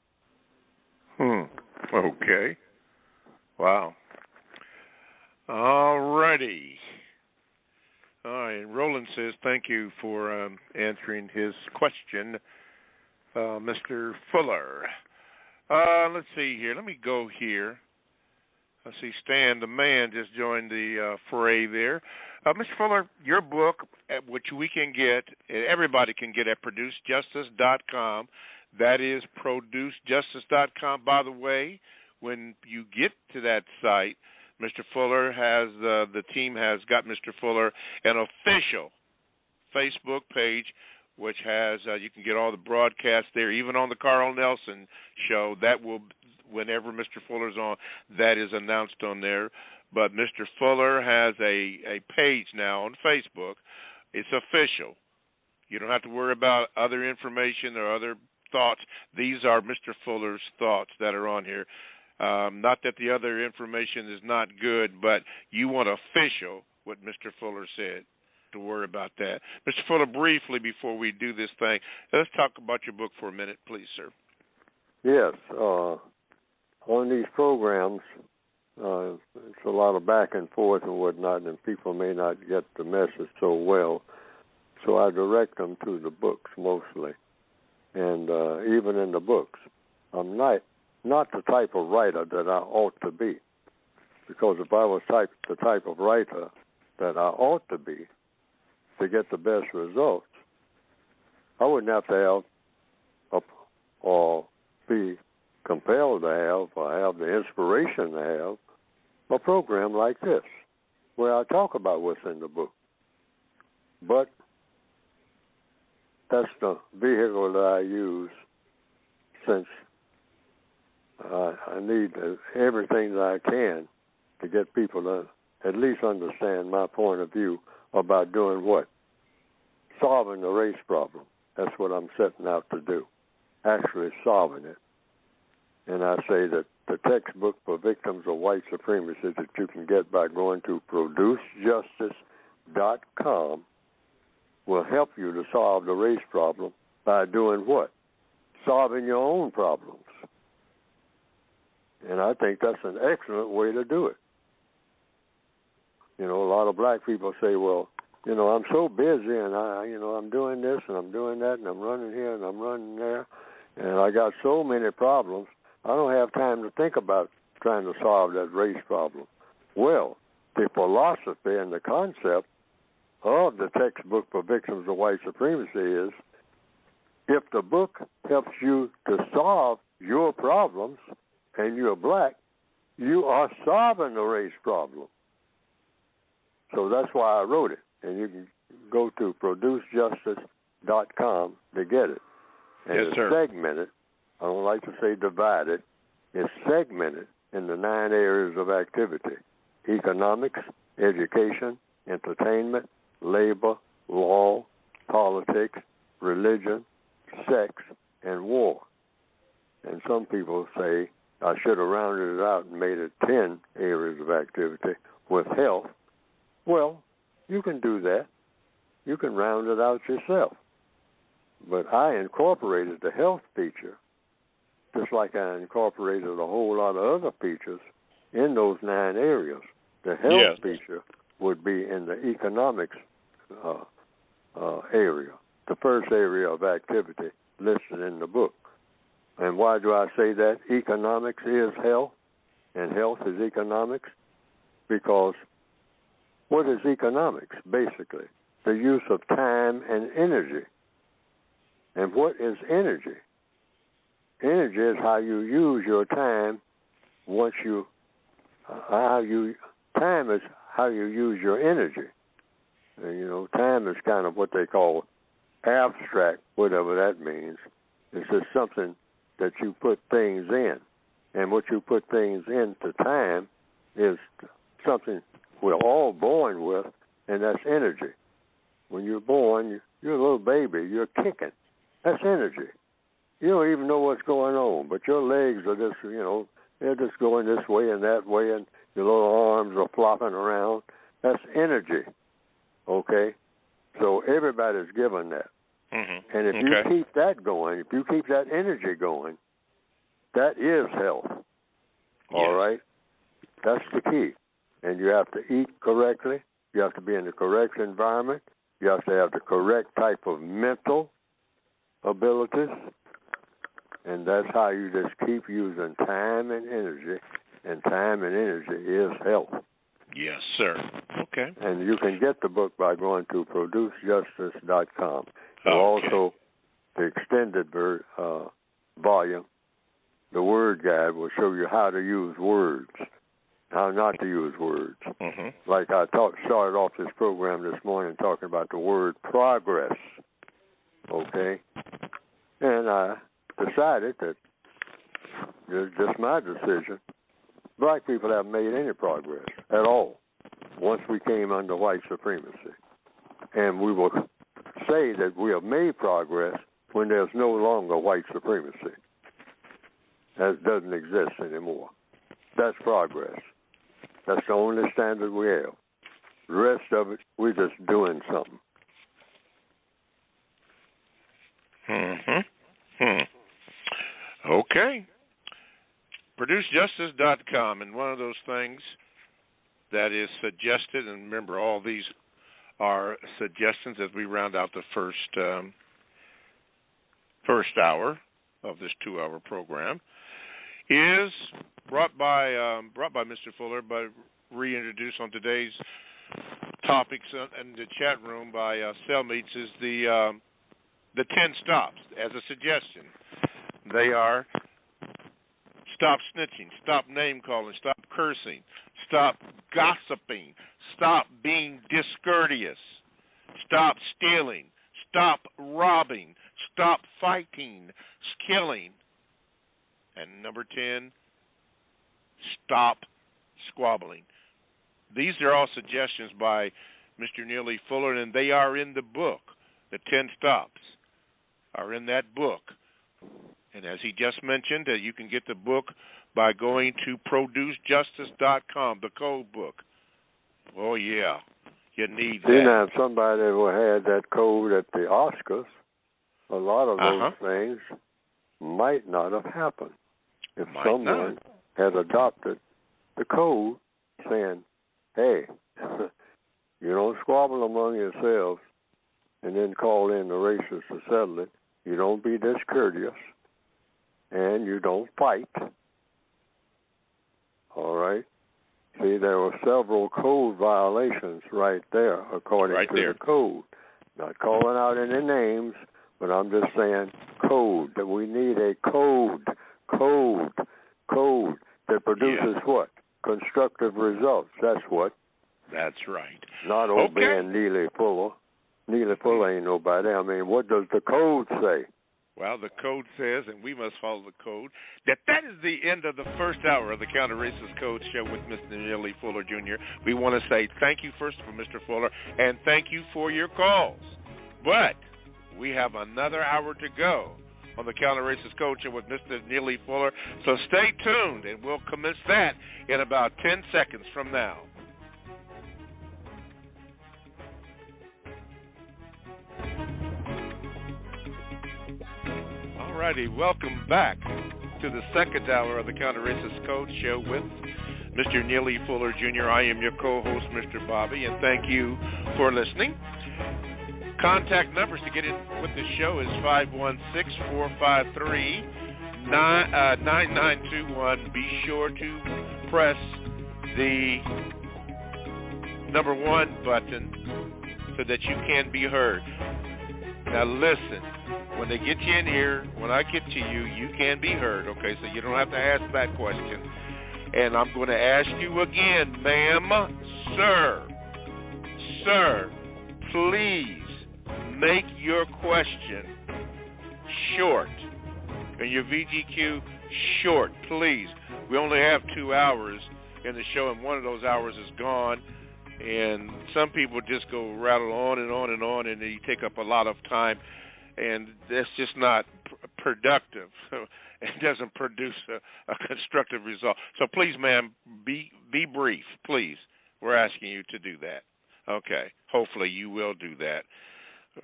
Okay. Wow. All righty. All right. Roland says thank you for answering his question, Mr. Fuller. Let's see here. Let me go here. I see Stan, the man, just joined the fray there. Mr. Fuller, your book, which we can get, everybody can get at producejustice.com. That is producejustice.com. By the way, when you get to that site, Mr. Fuller has, the team has got Mr. Fuller an official Facebook page, which has, you can get all the broadcasts there, even on the Carl Nelson show. That will, whenever Mr. Fuller's on, that is announced on there. But Mr. Fuller has a page now on Facebook. It's official. You don't have to worry about other information or other thoughts. These are Mr. Fuller's thoughts that are on here. Not that the other information is not good, but you want official what Mr. Fuller said to worry about that. Mr. Fuller, briefly before we do this thing, let's talk about your book for a minute, please, sir. Yes. On these programs, it's a lot of back and forth and whatnot, and people may not get the message so well. So I direct them to the books mostly. And even in the books, I'm not the type of writer that I ought to be. Because if I was the type of writer that I ought to be to get the best results, I wouldn't have to have or be compelled to have or have the inspiration to have a program like this where I talk about what's in the book. But that's the vehicle that I use since I need everything that I can to get people to at least understand my point of view about doing what? Solving the race problem. That's what I'm setting out to do, actually solving it. And I say that the textbook for victims of white supremacy that you can get by going to producejustice.com will help you to solve the race problem by doing what? Solving your own problems. And I think that's an excellent way to do it. You know, a lot of black people say, well, you know, I'm so busy and I'm doing this and I'm doing that and I'm running here and I'm running there and I got so many problems, I don't have time to think about trying to solve that race problem. Well, the philosophy and the concept of the textbook for victims of white supremacy is if the book helps you to solve your problems and you're black, you are solving the race problem. So that's why I wrote it. And you can go to producejustice.com to get it. And yes, it's sir. segmented. I don't like to say divided. It's segmented in the 9 areas of activity: economics, education, entertainment, labor, law, politics, religion, sex, and war. And some people say I should have rounded it out and made it 10 areas of activity with health. Well, you can do that. You can round it out yourself. But I incorporated the health feature, just like I incorporated a whole lot of other features in those 9 areas. The health feature would be in the economics area, the first area of activity listed in the book. And why do I say that? Economics is health, and health is economics, because what is economics, basically? The use of time and energy. And what is energy? Energy is how you use your time once you, time is how you use your energy. And, you know, time is kind of what they call abstract, whatever that means. It's just something that you put things in. And what you put things into time is something we're all born with, and that's energy. When you're born, you're a little baby, you're kicking. That's energy. You don't even know what's going on, but your legs are just, you know, they're just going this way and that way, and your little arms are flopping around. That's energy, okay? So everybody's given that. Mm-hmm. And if you keep that going, if you keep that energy going, that is health, all right? That's the key. And you have to eat correctly. You have to be in the correct environment. You have to have the correct type of mental abilities. And that's how you just keep using time and energy. And time and energy is health. Yes, sir. Okay. And you can get the book by going to producejustice.com. Okay. Also, the extended volume, the word guide, will show you how to use words, how not to use words. Mm-hmm. Like I started off this program this morning talking about the word progress, okay? And I decided that, it's just my decision, black people haven't made any progress at all once we came under white supremacy. And we will say that we have made progress when there's no longer white supremacy. That doesn't exist anymore. That's progress. That's the only standard we have. The rest of it, we're just doing something. Okay. ProduceJustice.com, and one of those things that is suggested, and remember, all these are suggestions as we round out the first hour of this 2-hour program, is brought by Mr. Fuller, but reintroduced on today's topics in the chat room by Cellmeets, is the 10 stops as a suggestion. They are: stop snitching, stop name calling, stop cursing, stop gossiping, stop being discourteous, stop stealing, stop robbing, stop fighting, killing. And number 10, stop squabbling. These are all suggestions by Mr. Neely Fuller, and they are in the book. The 10 stops are in that book. And as he just mentioned, you can get the book by going to producejustice.com, the code book. Oh, yeah, you need that. See, now, if somebody ever had that code at the Oscars, a lot of those things might not have happened if someone had adopted the code saying, hey, you don't squabble among yourselves and then call in the racists to settle it. You don't be discourteous. And you don't fight. All right? See, there were several code violations right there, according to the code. Not calling out any names, but I'm just saying code, that we need a code that produces what? Constructive results. That's what. That's right. Not obeying Neely Fuller. Neely Fuller ain't nobody. I mean, what does the code say? Well, the code says, and we must follow the code, that is the end of the first hour of the Counter-Racist Code Show with Mr. Neely Fuller, Jr. We want to say thank you first for Mr. Fuller, and thank you for your calls. But we have another hour to go on the Counter-Racist Code Show with Mr. Neely Fuller, so stay tuned, and we'll commence that in about 10 seconds from now. Alrighty, welcome back to the second hour of the Counter-Racist Code Show with Mr. Neely Fuller Jr. I am your co-host, Mr. Bobby, and thank you for listening. Contact numbers to get in with the show is 516-453-9921. Be sure to press the number 1 button so that you can be heard. Now listen, when they get you in here, when I get to you, you can be heard, okay? So you don't have to ask that question. And I'm going to ask you again, ma'am, sir, please make your question short. And your VGQ short, please. We only have 2 hours in the show, and one of those hours is gone. And some people just go rattle on and on and on, and you take up a lot of time, and that's just not productive. It doesn't produce a constructive result. So please, ma'am, be brief, please. We're asking you to do that. Okay. Hopefully you will do that,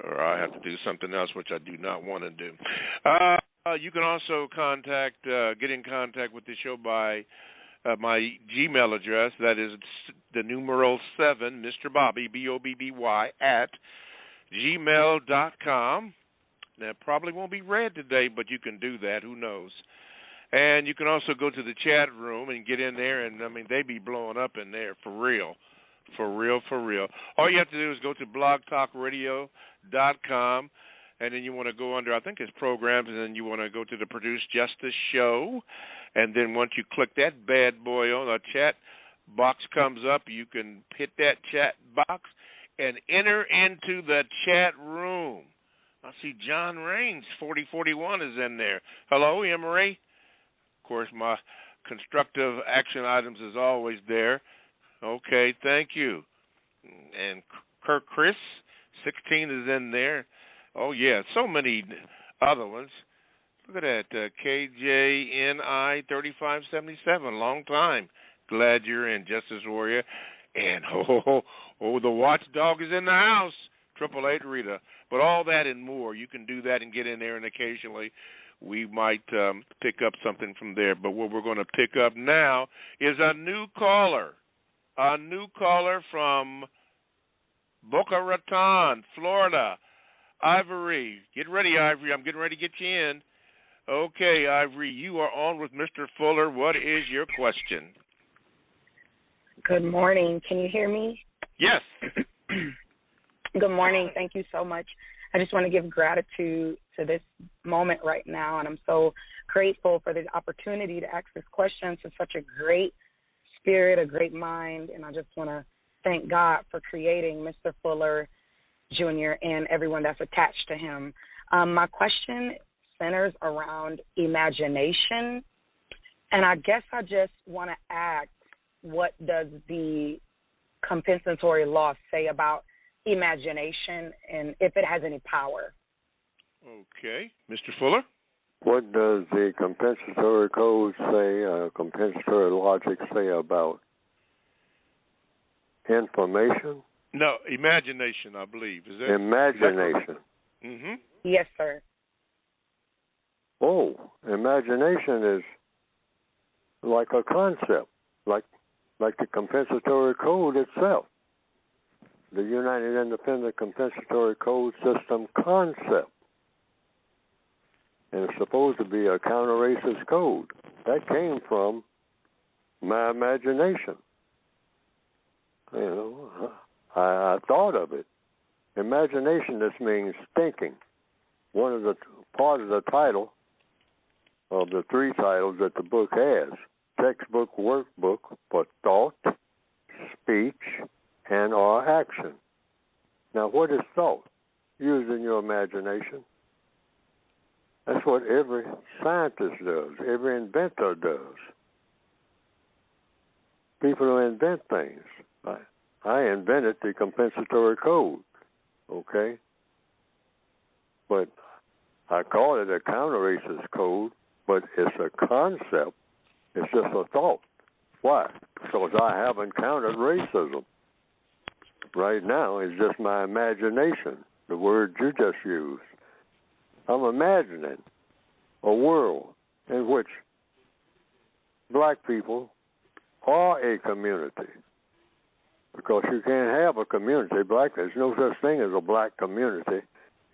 or I have to do something else, which I do not want to do. You can also get in contact with the show by my Gmail address. That is the numeral 7, Mr. Bobby, BOBBY, at gmail.com. That probably won't be read today, but you can do that. Who knows? And you can also go to the chat room and get in there, and, I mean, they be blowing up in there for real. For real. All you have to do is go to blogtalkradio.com, and then you want to go under, I think it's programs, and then you want to go to the Produce Justice Show. And then once you click that bad boy on, a chat box comes up. You can hit that chat box and enter into the chat room. I see John Raines, 4041, is in there. Hello, Emery. Of course, my constructive action items is always there. Okay, thank you. And Kirk Chris, 16, is in there. Oh, yeah, so many other ones. Look at that, KJNI 3577, long time. Glad you're in, Justice Warrior. And, the watchdog is in the house, 888 Rita. But all that and more, you can do that and get in there, and occasionally we might pick up something from there. But what we're going to pick up now is a new caller from Boca Raton, Florida. Ivory. Get ready, Ivory. I'm getting ready to get you in. Okay, Ivory, you are on with Mr. Fuller. What is your question? Good morning. Can you hear me? Yes. Good morning. Thank you so much. I just want to give gratitude to this moment right now, and I'm so grateful for the opportunity to ask this question to such a great spirit, a great mind, and I just want to thank God for creating Mr. Fuller Jr. and everyone that's attached to him. My question centers around imagination, and I guess I just want to ask, what does the compensatory law say about imagination and if it has any power? Okay. Mr. Fuller? What does the compensatory code say, compensatory logic say about information? No, imagination, I believe. Is that imagination? Mm-hmm. Yes, sir. Oh, imagination is like a concept, like the compensatory code itself. The United Independent Compensatory Code System concept. And it's supposed to be a counter-racist code. That came from my imagination. You know, I thought of it. Imagination just means thinking. One of the part of the title of the 3 titles that the book has, textbook workbook for thought, speech, and or action. Now, what is thought? Using your imagination. That's what every scientist does, every inventor does. People who invent things. I invented the compensatory code, okay? But I call it a counter-racist code, but it's a concept. It's just a thought. Why? Because I have encountered racism. Right now, it's just my imagination, the word you just used. I'm imagining a world in which black people are a community. Because you can't have a community, there's no such thing as a black community.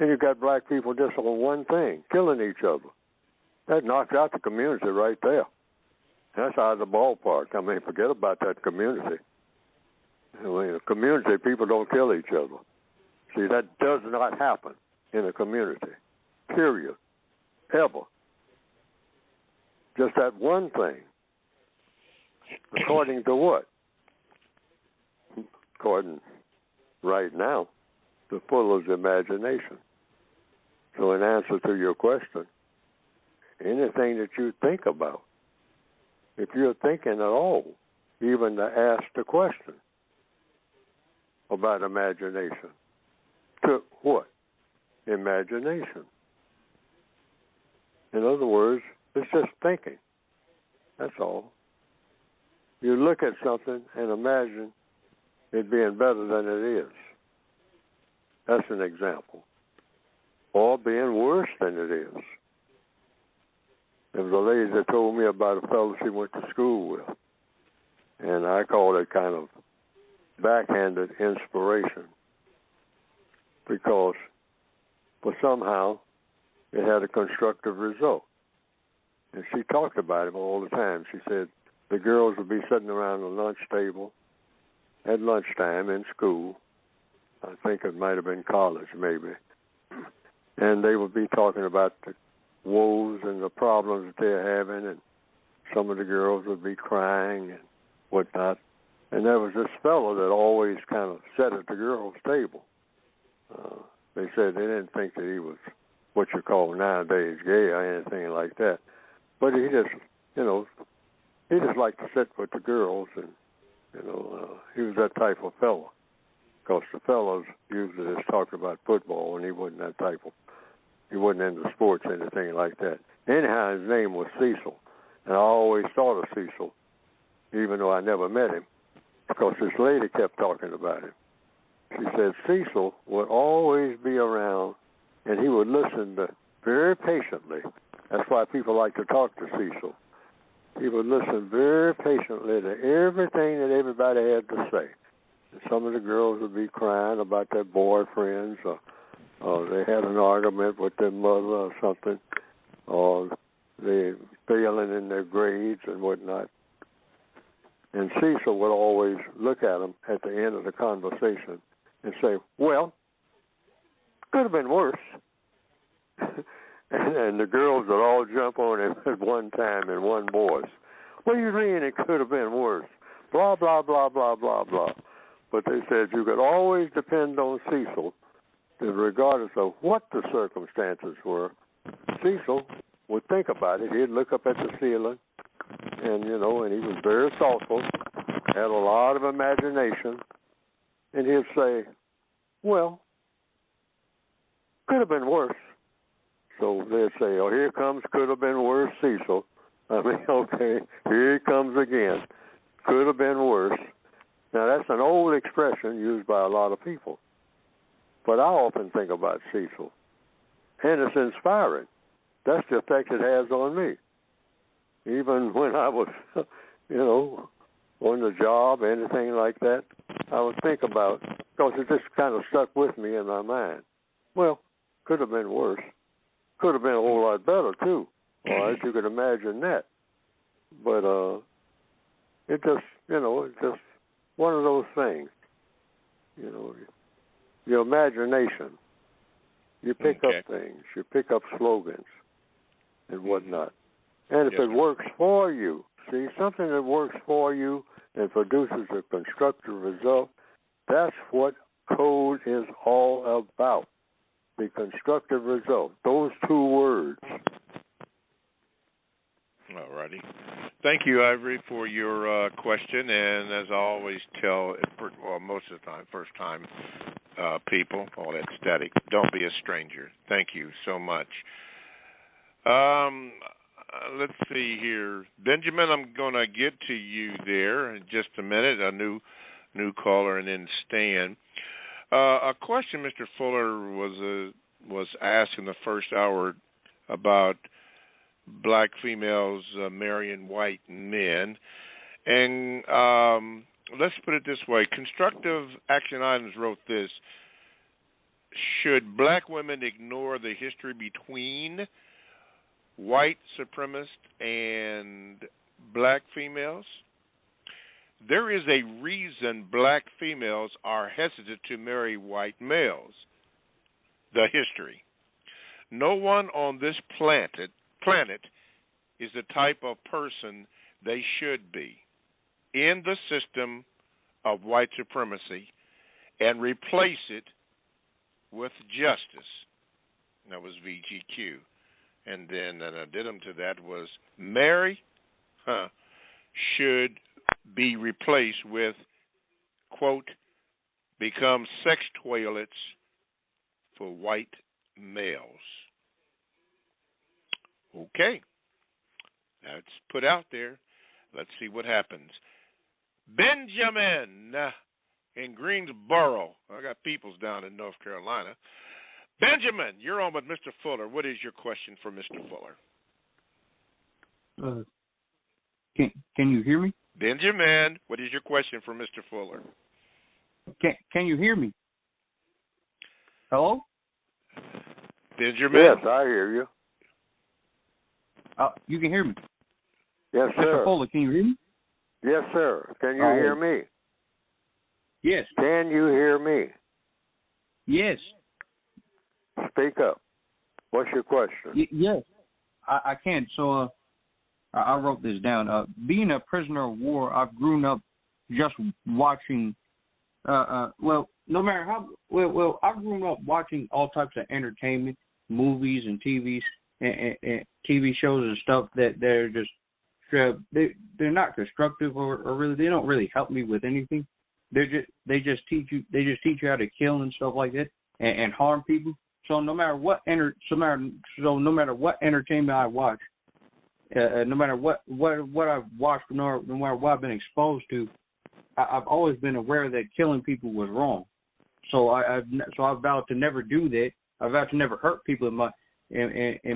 And you got black people just on one thing, killing each other. That knocks out the community right there. That's out of the ballpark. I mean, forget about that community. I mean, a community, people don't kill each other. See, that does not happen in a community, period, ever. Just that one thing. According to what? According, right now, to Fuller's imagination. So in answer to your question, anything that you think about, if you're thinking at all, even to ask the question about imagination, took what? Imagination. In other words, it's just thinking. That's all. You look at something and imagine it being better than it is. That's an example. Or being worse than it is. There was a lady that told me about a fellow she went to school with. And I call it kind of backhanded inspiration. Because, but somehow, it had a constructive result. And she talked about him all the time. She said the girls would be sitting around the lunch table at lunchtime in school. I think it might have been college, maybe. And they would be talking about the woes and the problems that they're having, and some of the girls would be crying and whatnot. And there was this fellow that always kind of sat at the girls' table. They said they didn't think that he was what you call nowadays gay or anything like that. But he just, he just liked to sit with the girls, and, he was that type of fellow. Because the fellows usually just talked about football, and he wasn't that type of, he wasn't into sports or anything like that. Anyhow, his name was Cecil, and I always thought of Cecil, even though I never met him, because this lady kept talking about him. She said Cecil would always be around, and he would listen very patiently. That's why people like to talk to Cecil. He would listen very patiently to everything that everybody had to say. And some of the girls would be crying about their boyfriends, or they had an argument with their mother or something, or they failing in their grades and whatnot. And Cecil would always look at them at the end of the conversation and say, well, could have been worse. And the girls would all jump on him at one time in one voice. What do you mean it could have been worse? Blah, blah, blah, blah, blah, blah. But they said you could always depend on Cecil, that regardless of what the circumstances were, Cecil would think about it. He'd look up at the ceiling, and, and he was very thoughtful, had a lot of imagination, and he'd say, well, could have been worse. So they'd say, oh, here comes could have been worse Cecil. I mean, okay, here he comes again. Could have been worse. Now, that's an old expression used by a lot of people. But I often think about Cecil. And it's inspiring. That's the effect it has on me. Even when I was, on the job, anything like that, I would think about, because it just kind of stuck with me in my mind. Well, could have been worse. Could have been a whole lot better, too. All right, you could imagine that. But it just, it's just one of those things. Your imagination. You pick up things. You pick up slogans and whatnot. And if it works for you, see, something that works for you and produces a constructive result, that's what code is all about. The constructive result. Those two words. All righty. Thank you, Ivory, for your question. And as I always tell, most of the time, first-time people, all that static, don't be a stranger. Thank you so much. Let's see here. Benjamin, I'm going to get to you there in just a minute, a new caller, and then Stan. A question Mr. Fuller was asked in the first hour about black females marrying white men, And let's put it this way. Constructive Action Items wrote this. Should black women ignore the history between white supremacists and black females? There is a reason black females are hesitant to marry white males. The history. No one on this planet is the type of person they should be in the system of white supremacy and replace it with justice. That was VGQ. And then an addendum to that was Mary should be replaced with, quote, become sex toilets for white males. Okay. That's put out there. Let's see what happens. Benjamin in Greensboro. I got peoples down in North Carolina. Benjamin, you're on with Mr. Fuller. What is your question for Mr. Fuller? Can you hear me? Benjamin, what is your question for Mr. Fuller? Can you hear me? Hello? Benjamin? Yes, I hear you. You can hear me? Yes, sir. Mr. Fuller, can you hear me? Yes, sir. Can you hear me? Yes. Can you hear me? Yes. Speak up. What's your question? Yes, I can. So I wrote this down. Being a prisoner of war, I've grown up just watching. Well, no matter how. Well, I've grown up watching all types of entertainment, movies and TVs and TV shows and stuff that they're just they're not constructive or really they don't really help me with anything. They just teach you how to kill and stuff like that and harm people. So no matter what entertainment I watch, no matter what I've watched, no matter what I've been exposed to, I've always been aware that killing people was wrong. So I vowed to never do that. I vowed to never hurt people in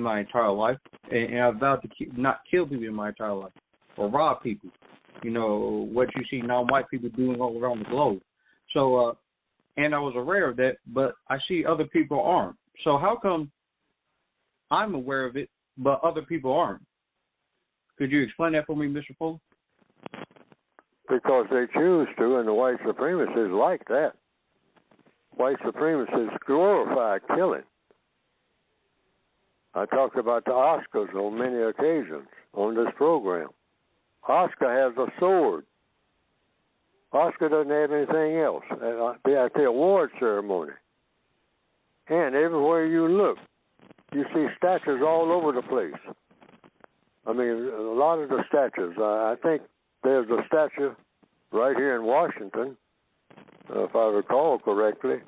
my entire life, and I vowed to not kill people in my entire life or rob people. You know what you see non-white people doing all around the globe. So. And I was aware of that, but I see other people aren't. So how come I'm aware of it, but other people aren't? Could you explain that for me, Mr. Fuller? Because they choose to, and the white supremacists like that. White supremacists glorify killing. I talked about the Oscars on many occasions on this program. Oscar has a sword. Oscar doesn't have anything else at the award ceremony. And everywhere you look, you see statues all over the place. I mean, a lot of the statues. I think there's a statue right here in Washington, if I recall correctly.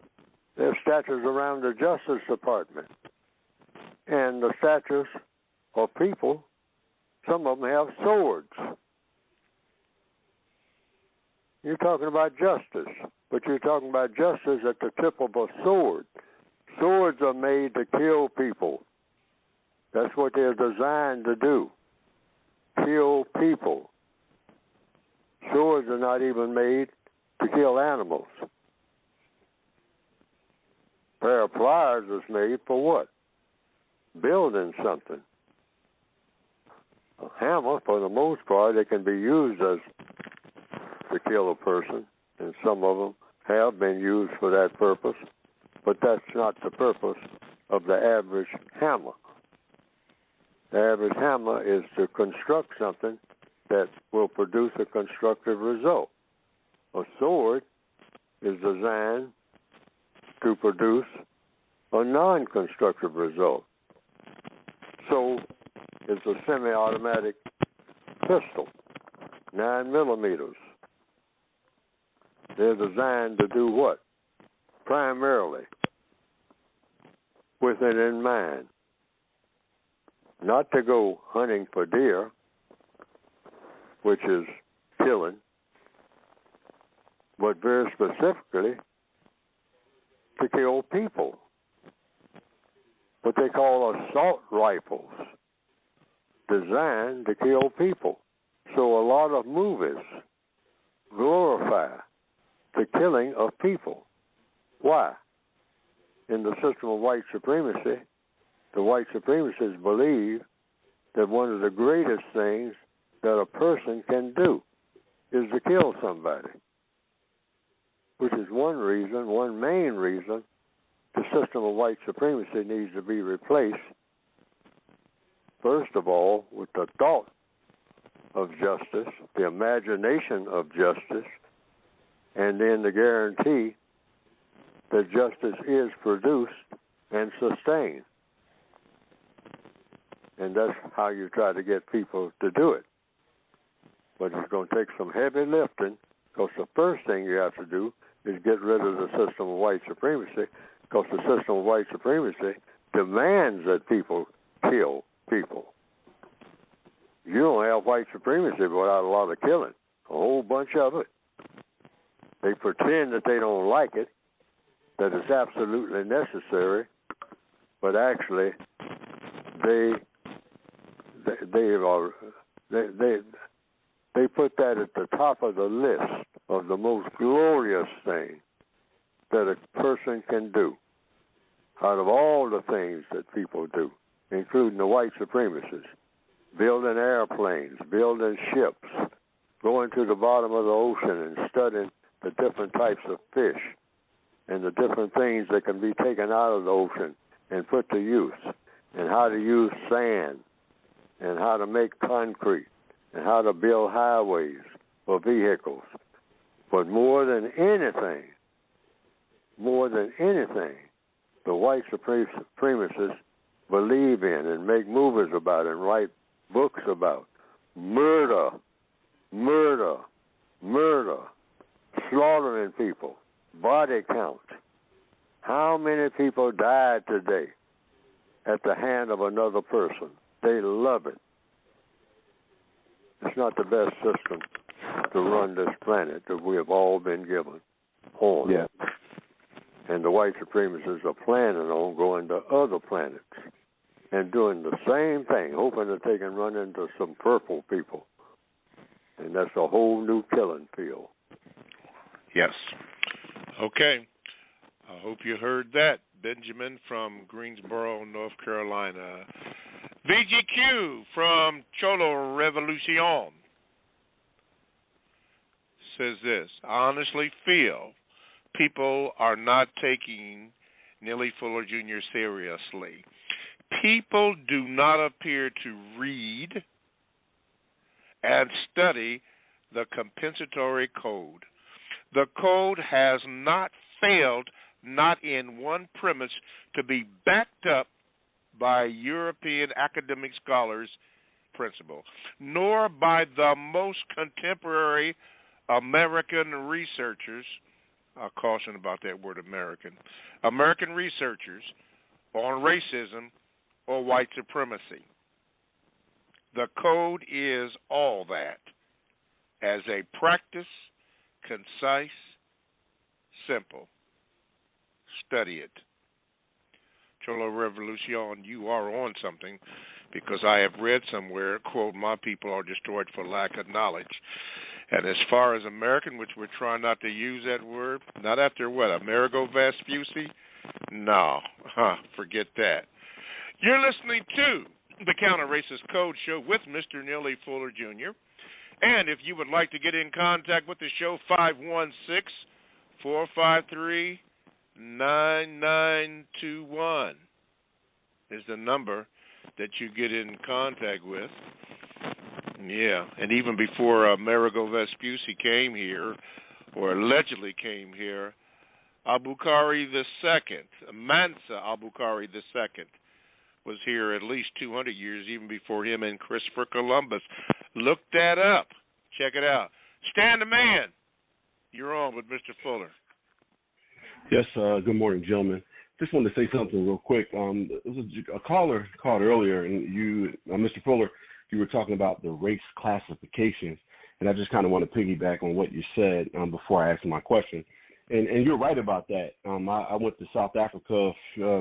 There's statues around the Justice Department. And the statues of people, some of them have swords. You're talking about justice, but you're talking about justice at the tip of a sword. Swords are made to kill people. That's what they're designed to do, kill people. Swords are not even made to kill animals. A pair of pliers is made for what? Building something. A hammer, for the most part, it can be used as to kill a person, and some of them have been used for that purpose, but that's not the purpose of the average hammer. The average hammer is to construct something that will produce a constructive result. A sword is designed to produce a non-constructive result. So it's a semi-automatic pistol, 9 millimeters. They're designed to do what? Primarily, with it in mind. Not to go hunting for deer, which is killing, but very specifically to kill people. What they call assault rifles, designed to kill people. So a lot of movies glorify the killing of people. Why? In the system of white supremacy, the white supremacists believe that one of the greatest things that a person can do is to kill somebody, which is one main reason the system of white supremacy needs to be replaced, first of all, with the thought of justice, the imagination of justice, and then the guarantee that justice is produced and sustained. And that's how you try to get people to do it. But it's going to take some heavy lifting, because the first thing you have to do is get rid of the system of white supremacy, because the system of white supremacy demands that people kill people. You don't have white supremacy without a lot of killing, a whole bunch of it. They pretend that they don't like it, that it's absolutely necessary, but actually they put that at the top of the list of the most glorious thing that a person can do out of all the things that people do, including the white supremacists. Building airplanes, building ships, going to the bottom of the ocean and studying the different types of fish and the different things that can be taken out of the ocean and put to use, and how to use sand, and how to make concrete, and how to build highways for vehicles. But more than anything, the white supremacists believe in and make movies about and write books about murder, slaughtering people, body count. How many people died today at the hand of another person? They love it. It's not the best system to run this planet that we have all been given on. Yeah. And the white supremacists are planning on going to other planets and doing the same thing, hoping that they can run into some purple people. And that's a whole new killing field. Yes. Okay. I hope you heard that. Benjamin from Greensboro, North Carolina. VGQ from Cholo Revolucion says this: I honestly feel people are not taking Neely Fuller Jr. seriously. People do not appear to read and study the compensatory code. The code has not failed, not in one premise, to be backed up by European academic scholars' principle, nor by the most contemporary American researchers. I'll caution about that word American researchers on racism or white supremacy. The code is all that. As a practice, concise, simple. Study it. Cholo Revolucion, you are on something, because I have read somewhere, quote, my people are destroyed for lack of knowledge. And as far as American, which we're trying not to use that word, not after what, Amerigo Vespucci? No, forget that. You're listening to the Counter-Racist Code Show with Mr. Neely Fuller Jr. And if you would like to get in contact with the show, 516-453-9921 is the number that you get in contact with. Yeah, and even before Amerigo Vespucci came here, or allegedly came here, Abukari II, Mansa Abukari II, was here at least 200 years, even before him and Christopher Columbus. Look that up. Check it out. Stan the Man, you're on with Mr. Fuller. Yes, good morning, gentlemen. Just wanted to say something real quick. There was a caller called earlier, and you, Mr. Fuller, you were talking about the race classifications, and I just kind of want to piggyback on what you said before I ask my question. And you're right about that. I went to South Africa,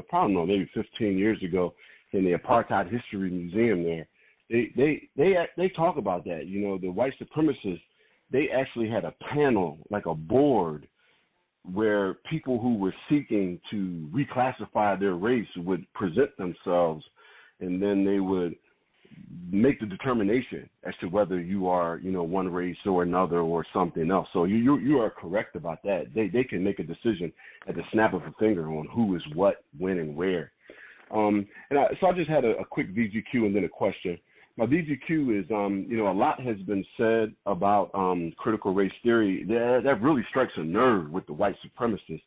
probably maybe 15 years ago, in the Apartheid History Museum there, they talk about that. You know, the white supremacists, they actually had a panel, like a board, where people who were seeking to reclassify their race would present themselves, and then they would make the determination as to whether you are, you know, one race or another or something else. So you are correct about that. They can make a decision at the snap of a finger on who is what, when, and where. So I just had a quick VGQ and then a question. My VGQ is, you know, a lot has been said about critical race theory. That really strikes a nerve with the white supremacists.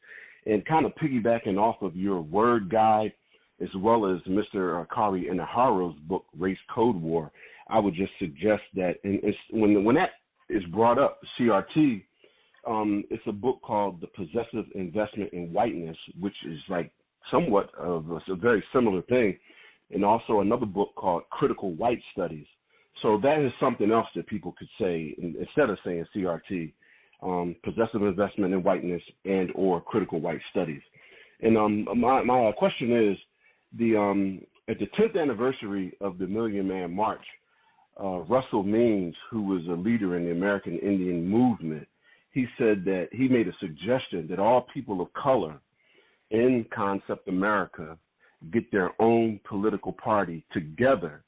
And kind of piggybacking off of your word guide, as well as Mr. Kari Inaharu's book, Race Code War, I would just suggest that when that is brought up, CRT, it's a book called The Possessive Investment in Whiteness, which is like somewhat of a very similar thing, and also another book called Critical White Studies. So that is something else that people could say instead of saying CRT, Possessive Investment in Whiteness and or Critical White Studies. And my question is, at the 10th anniversary of the Million Man March, Russell Means, who was a leader in the American Indian movement, he said that he made a suggestion that all people of color in Concept America get their own political party together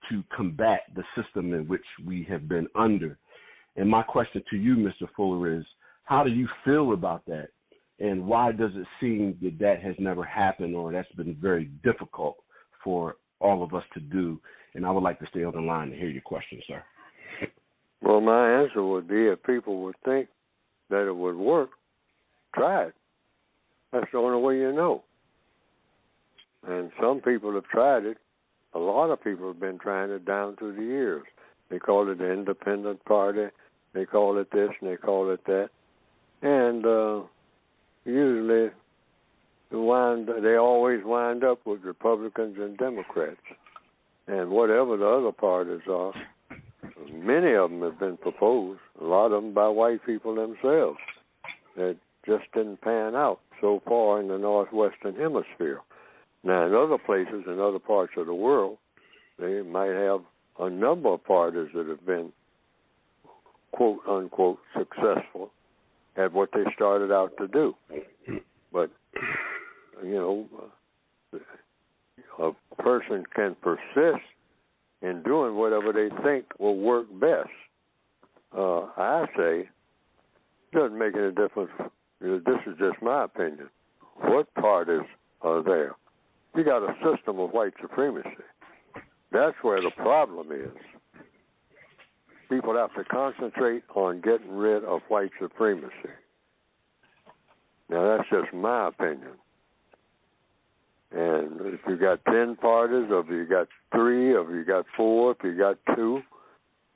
to combat the system in which we have been under. And my question to you, Mr. Fuller, is how do you feel about that? And why does it seem that that has never happened, or that's been very difficult for all of us to do? And I would like to stay on the line to hear your question, sir. Well, my answer would be, if people would think that it would work, try it. That's the only way you know. And some people have tried it. A lot of people have been trying it down through the years. They call it the Independent Party. They call it this and they call it that. And usually they always wind up with Republicans and Democrats. And whatever the other parties are, many of them have been proposed, a lot of them by white people themselves, that just didn't pan out so far in the Northwestern Hemisphere. Now, in other places, in other parts of the world, they might have a number of parties that have been, quote, unquote, successful at what they started out to do. But, you know, a person can persist in doing whatever they think will work best. I say, it doesn't make any difference. This is just my opinion. What parties are there? You got a system of white supremacy. That's where the problem is. People have to concentrate on getting rid of white supremacy. Now, that's just my opinion. And if you got 10 parties, or if you got 3, or if you got 4, if you got 2,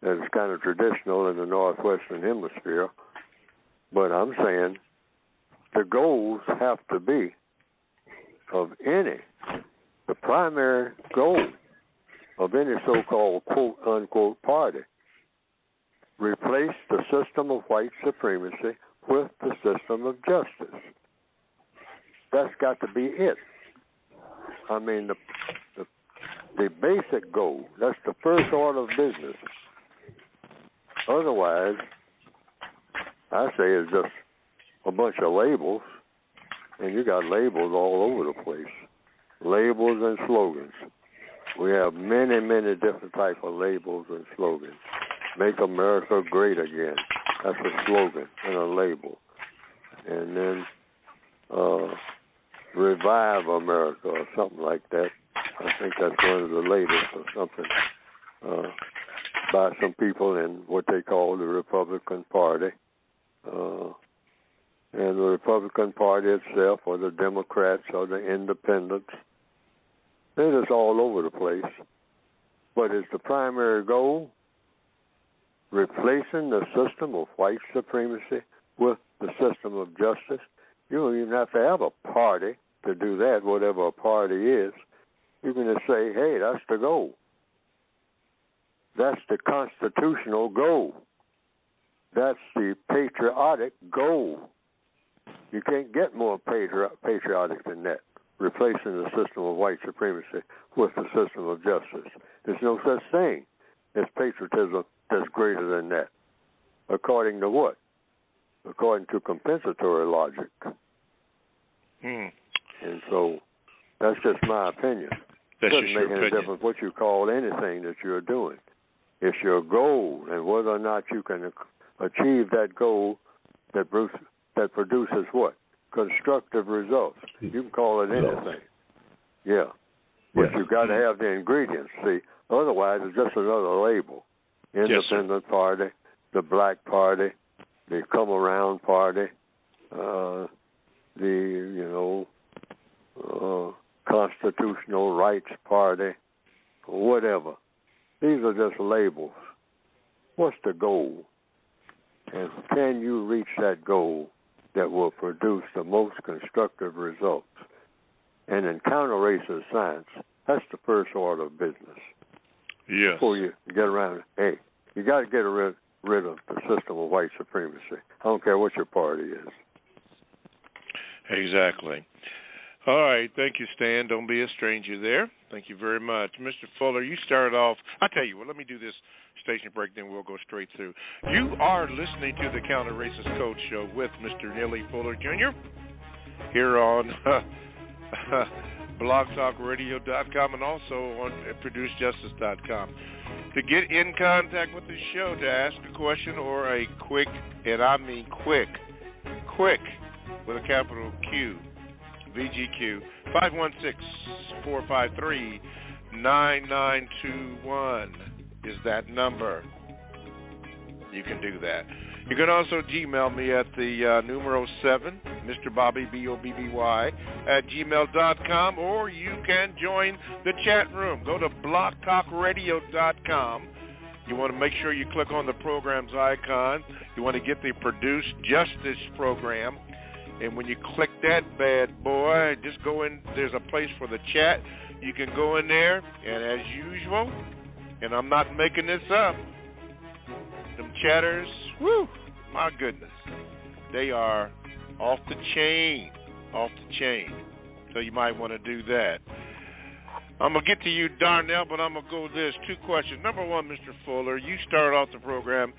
that's kind of traditional in the Northwestern Hemisphere. But I'm saying the goals have to be the primary goal of any so-called quote-unquote party, replace the system of white supremacy with the system of justice. That's got to be it. I mean, the basic goal, that's the first order of business. Otherwise, I say it's just a bunch of labels, and you got labels all over the place. Labels and slogans. We have many, many different types of labels and slogans. Make America great again. That's a slogan and a label. And then revive America or something like that. I think that's one of the latest or something by some people in what they call the Republican Party. And the Republican Party itself, or the Democrats, or the Independents, they're just all over the place. But is the primary goal replacing the system of white supremacy with the system of justice? You don't even have to have a party to do that, whatever a party is. You can just say, hey, that's the goal. That's the constitutional goal. That's the patriotic goal. You can't get more patriotic than that. replacing the system of white supremacy with the system of justice. There's no such thing as patriotism that's greater than that. According to what? According to compensatory logic. And so that's just my opinion. It doesn't make any difference what you call anything that you're doing. It's your goal, and whether or not you can achieve that goal that produces what? Constructive results. You can call it anything. Yeah. But you got to have the ingredients. See, otherwise it's just another label. Independent Party, the Black Party, the Come Around Party, Constitutional Rights Party, whatever. These are just labels. What's the goal? And can you reach that goal that will produce the most constructive results? And in counter-racist science, that's the first order of business. Yes. Before you get around it, hey, you got to get rid of the system of white supremacy. I don't care what your party is. Exactly. All right. Thank you, Stan. Don't be a stranger there. Thank you very much. Mr. Fuller, you started off. I'll tell you what, let me do this station break, then we'll go straight through. You are listening to the Counter Racist Code Show with Mr. Neely Fuller Jr. here on blogtalkradio.com and also on producejustice.com. To get in contact with the show, to ask a question or a quick, and I mean quick, with a capital Q, VGQ, 516-453-9921 is that number. You can do that. You can also Gmail me at the numero 7, Mr. Bobby, BOBBY, at gmail.com, or you can join the chat room. Go to blogtalkradio.com. You want to make sure you click on the program's icon. You want to get the Produce Justice program. And when you click that bad boy, just go in. There's a place for the chat. You can go in there, and as usual, and I'm not making this up, them chatters, whoo, my goodness, they are off the chain. So you might want to do that. I'm going to get to you, Darnell, but I'm going to go with this. 2 questions. Number 1, Mr. Fuller, you started off the program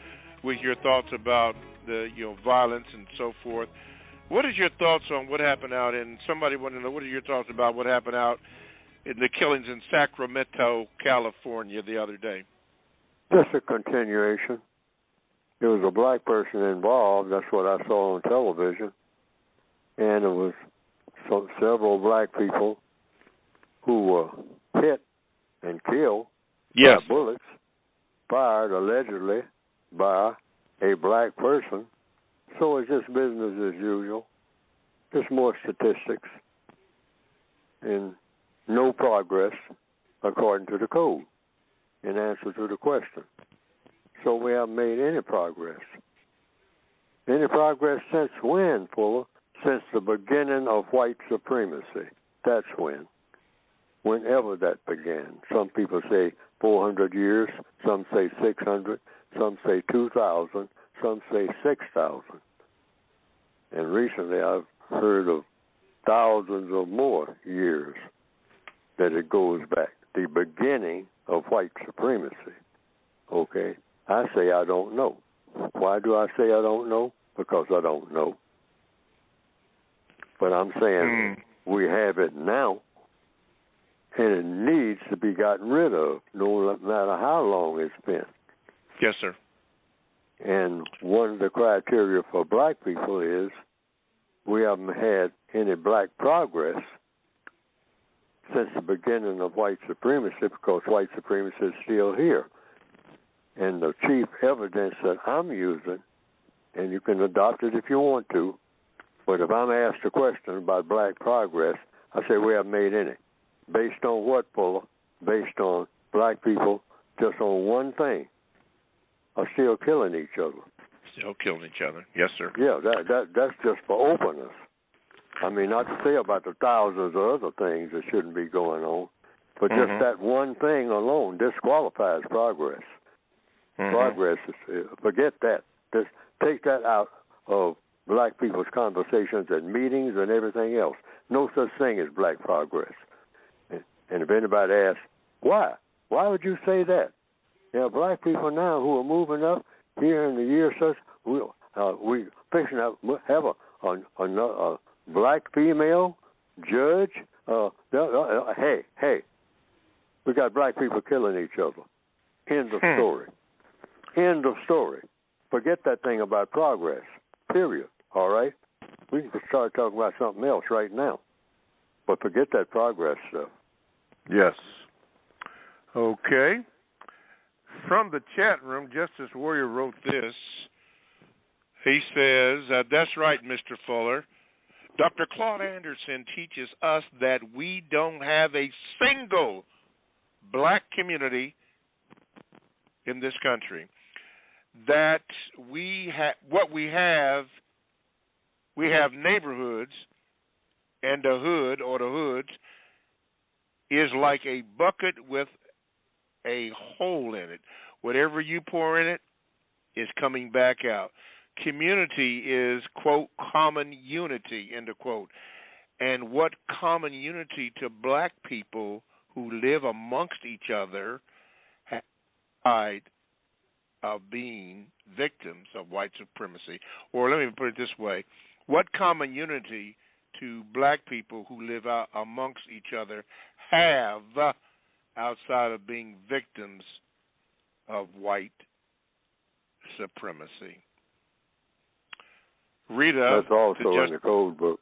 with your thoughts about the violence and so forth. What is your thoughts on what happened out in, somebody wanted to know, what are your thoughts about what happened out in the killings in Sacramento, California the other day? Just a continuation. There was a black person involved. That's what I saw on television. And it was several black people who were hit and killed by bullets fired allegedly by a black person. So it's just business as usual. Just more statistics and no progress according to the code in answer to the question. So we haven't made any progress. Any progress since when, Fuller? Since the beginning of white supremacy. That's when. Whenever that began. Some people say 400 years, some say 600, some say 2,000, some say 6,000. And recently I've heard of thousands of more years that it goes back. The beginning of white supremacy. Okay? I say I don't know. Why do I say I don't know? Because I don't know. But I'm saying we have it now, and it needs to be gotten rid of, no matter how long it's been. Yes, sir. And one of the criteria for black people is we haven't had any black progress since the beginning of white supremacy, because white supremacy is still here. And the chief evidence that I'm using, and you can adopt it if you want to, but if I'm asked a question about black progress, I say we haven't made any. Based on what, Fuller? Based on black people just on one thing, are still killing each other. Still killing each other. Yes, sir. Yeah, that's just for openness. I mean, not to say about the thousands of other things that shouldn't be going on, but just that one thing alone disqualifies progress. Progress is, forget that. Just take that out of black people's conversations and meetings and everything else. no such thing as black progress. And if anybody asks, why would you say that? There are black people now who are moving up here in the year such. We fixing to have a black female judge. Hey, we got black people killing each other. End of story. End of story. Forget that thing about progress. Period. All right? We can start talking about something else right now. But forget that progress stuff. Yes. Okay. From the chat room, Justice Warrior wrote this. He says, that's right, Mr. Fuller. Dr. Claude Anderson teaches us that we don't have a single black community in this country. That we have neighborhoods, and the hood or the hoods is like a bucket with a hole in it. Whatever you pour in it is coming back out. Community is, quote, common unity, end of quote. And what common unity to black people who live amongst each other have of being victims of white supremacy? Or let me put it this way. What common unity to black people who live out amongst each other have outside of being victims of white supremacy? Rita. That's also in the code book.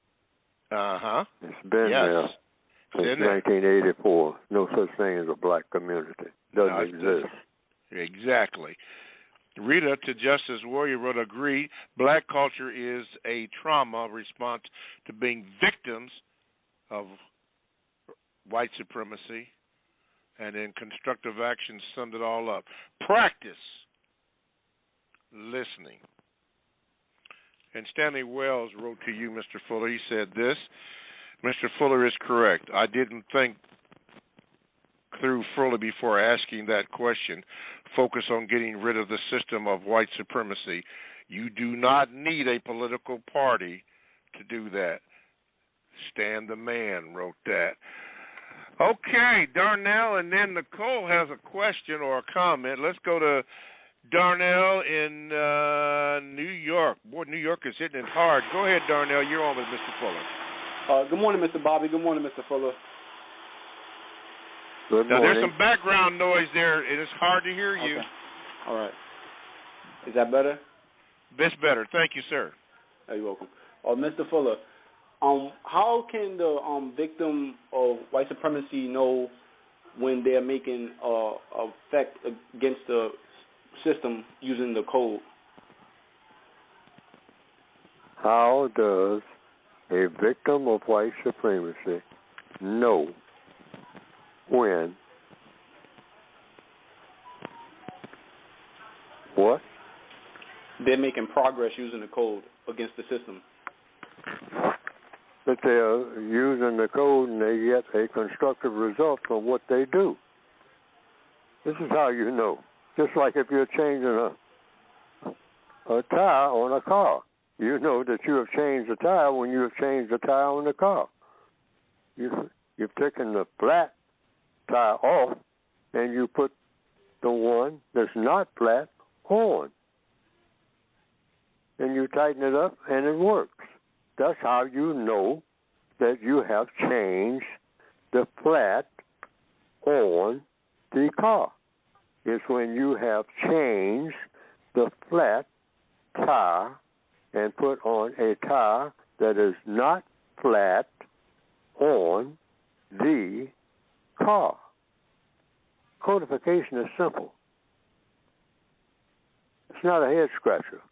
Uh-huh. It's been there since 1984. No such thing as a black community. Doesn't exist. Exactly. Rita to Justice Warrior wrote, agreed, black culture is a trauma response to being victims of white supremacy, and then constructive action summed it all up. Practice listening. And Stanley Wells wrote to you, Mr. Fuller. He said this, Mr. Fuller is correct. I didn't think through fully before asking that question. Focus on getting rid of the system of white supremacy. You do not need a political party to do that. Stan the Man wrote that. Okay, Darnell, and then Nicole has a question or a comment. Let's go to Darnell in New York. Boy, New York is hitting it hard. Go ahead, Darnell. You're on with Mr. Fuller. Good morning, Mr. Bobby. Good morning, Mr. Fuller. Good now, morning. There's some background noise there. It is hard to hear you. Okay. All right. Is that better? This better. Thank you, sir. Oh, you're welcome. Mr. Fuller, how can the victim of white supremacy know when they're making effect against the system using the code? How does a victim of white supremacy know when what? They're making progress using the code against the system. That they're using the code and they get a constructive result from what they do. This is how you know. Just like if you're changing a tire on a car. You know that you have changed the tire when you have changed the tire on the car. You've taken the flat tire off and you put the one that's not flat on. And you tighten it up and it works. That's how you know that you have changed the flat on the car. It's when you have changed the flat tire and put on a tire that is not flat on the car. Codification is simple. It's not a head scratcher.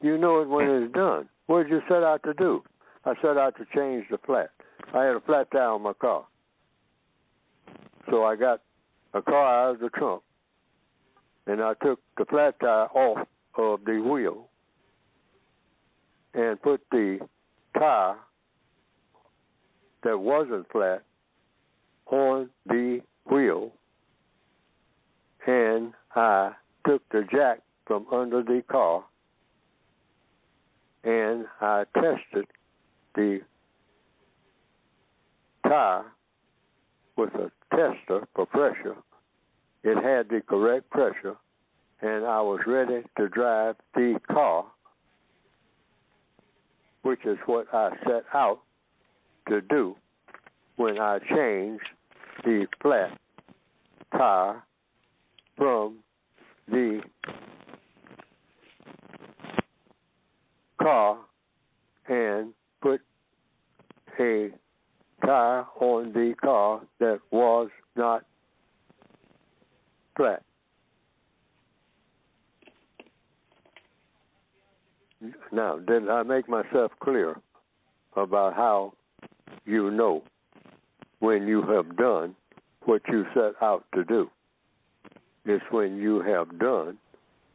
You know it when it's done. What did you set out to do? I set out to change the flat. I had a flat tire on my car. So I got a car out of the trunk, and I took the flat tire off of the wheel and put the tire that wasn't flat on the wheel, and I took the jack from under the car and I tested the tire with a tester for pressure. It had the correct pressure, and I was ready to drive the car, which is what I set out to do when I changed the flat tire from the car and put a tire on the car that was not flat. Now, did I make myself clear about how you know when you have done what you set out to do? It's when you have done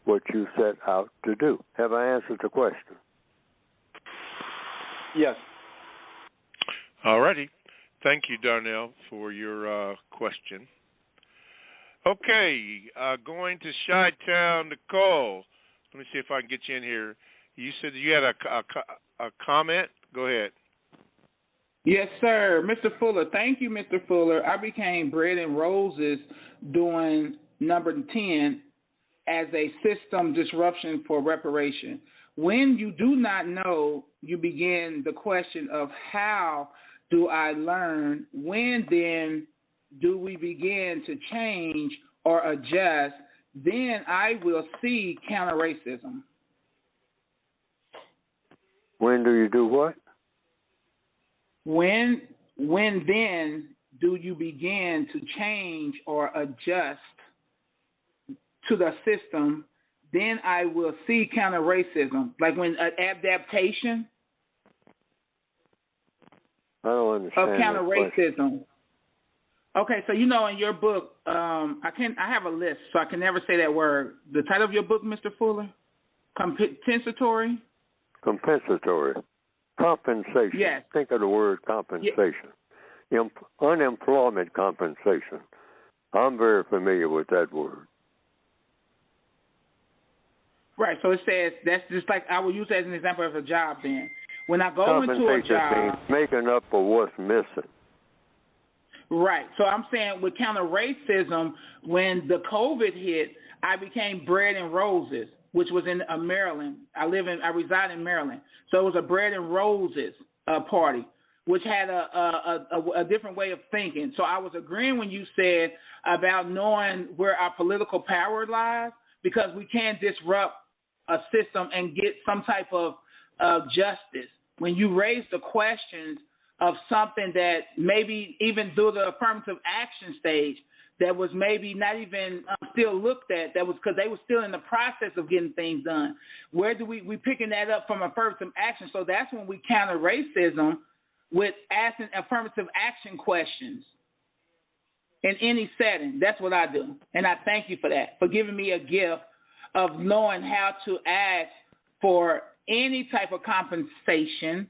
what you set out to do. Have I answered the question? Yes. All righty. Thank you, Darnell, for your question. Okay, going to Chi-Town, Nicole. Let me see if I can get you in here. You said you had a comment? Go ahead. Yes, sir. Mr. Fuller, thank you, Mr. Fuller. I became Bread and Roses doing number 10 as a system disruption for reparation. When you do not know, you begin the question of how do I learn? When then do we begin to change or adjust? Then I will see counter-racism. When do you do what? When then do you begin to change or adjust to the system? Then I will see counter-racism. Like when adaptation I don't understand of counter-racism. Okay, so you know in your book, I have a list, so I can never say that word. The title of your book, Mr. Fuller? Compensatory? Compensatory. Compensation. Yes. Think of the word compensation. Unemployment compensation. I'm very familiar with that word. Right, so it says, that's just like, I will use that as an example of a job then. When I go into a job. Means making up for what's missing. Right, so I'm saying with counter-racism, when the COVID hit, I became Bread and Roses, which was in Maryland. I reside in Maryland. So it was a Bread and Roses party, which had a different way of thinking. So I was agreeing when you said about knowing where our political power lies, because we can disrupt a system and get some type of justice. When you raise the questions of something that maybe even through the affirmative action stage that was maybe not even still looked at, that was because they were still in the process of getting things done. Where do we picking that up from affirmative action? So that's when we counter racism with asking affirmative action questions in any setting. That's what I do. And I thank you for that, for giving me a gift of knowing how to ask for any type of compensation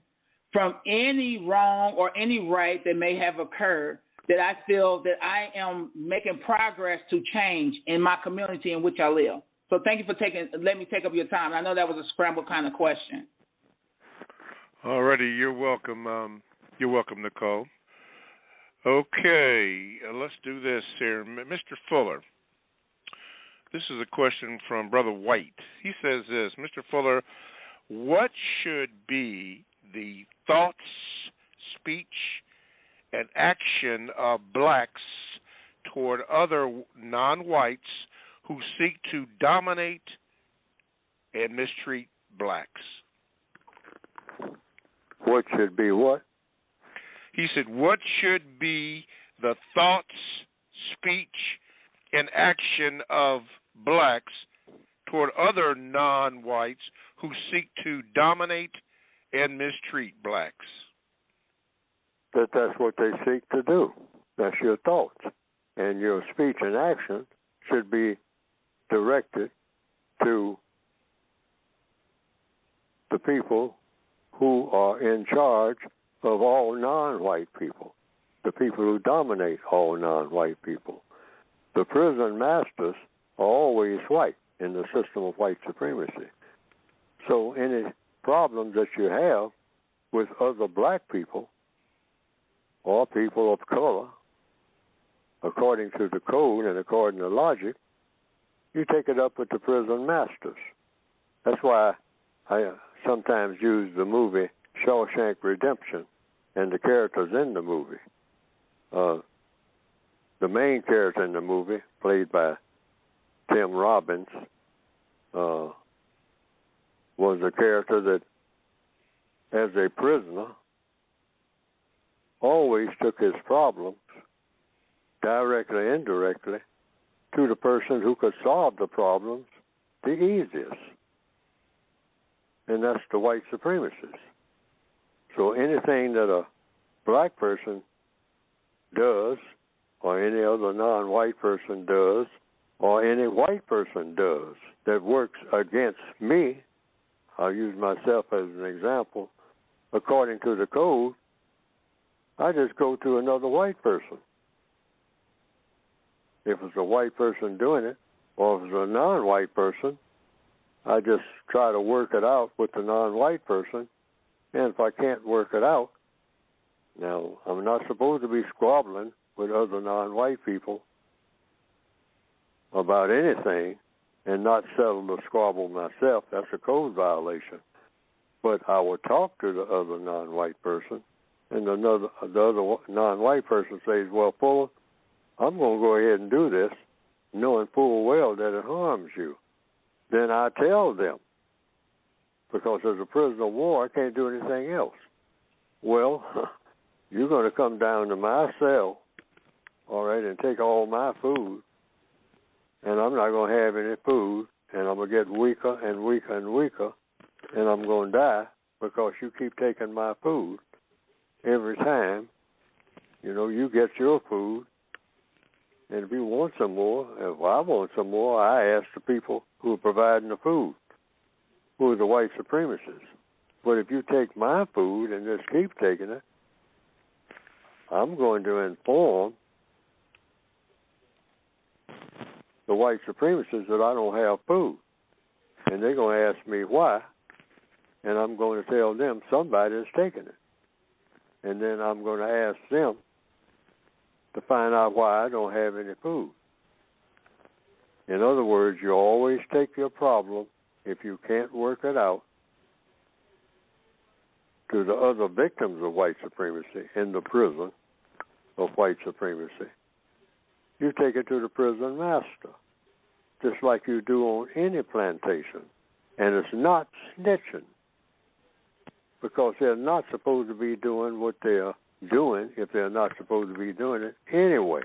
from any wrong or any right that may have occurred, that I feel that I am making progress to change in my community in which I live. So thank you for letting me take up your time. I know that was a scrambled kind of question. All righty, you're welcome. You're welcome, Nicole. Okay, let's do this here. Mr. Fuller, this is a question from Brother White. He says this, Mr. Fuller, what should be the thoughts, speech, and action of blacks toward other non-whites who seek to dominate and mistreat blacks? What should be what? He said, what should be the thoughts, speech, and action of blacks toward other non-whites who seek to dominate and mistreat blacks? That's what they seek to do. That's your thoughts. And your speech and action should be directed to the people who are in charge of all non-white people, the people who dominate all non-white people. The prison masters are always white in the system of white supremacy. So any problems that you have with other black people or people of color, according to the code and according to logic, you take it up with the prison masters. That's why I sometimes use the movie Shawshank Redemption and the characters in the movie. The main character in the movie, played by Tim Robbins, was a character that, as a prisoner, always took his problems, directly and indirectly, to the person who could solve the problems the easiest. And that's the white supremacists. So anything that a black person does, or any other non-white person does, or any white person does that works against me, I'll use myself as an example, according to the code, I just go to another white person. If it's a white person doing it, or if it's a non-white person, I just try to work it out with the non-white person, and if I can't work it out, now, I'm not supposed to be squabbling with other non-white people about anything and not settle the squabble myself. That's a code violation. But I will talk to the other non-white person, and the other non-white person says, well, Fuller, I'm going to go ahead and do this, knowing full well that it harms you. Then I tell them, because as a prisoner of war, I can't do anything else. Well, you're going to come down to my cell, all right, and take all my food, and I'm not going to have any food, and I'm going to get weaker and weaker and weaker, and I'm going to die because you keep taking my food every time. You know, you get your food, and if you want some more, if I want some more, I ask the people who are providing the food, who are the white supremacists. But if you take my food and just keep taking it, I'm going to inform the white supremacists that I don't have food. And they're going to ask me why, and I'm going to tell them somebody is taking it. And then I'm going to ask them to find out why I don't have any food. In other words, you always take your problem, if you can't work it out, to the other victims of white supremacy in the prison of white supremacy. You take it to the prison master, just like you do on any plantation. And it's not snitching, because they're not supposed to be doing what they're doing if they're not supposed to be doing it anyway.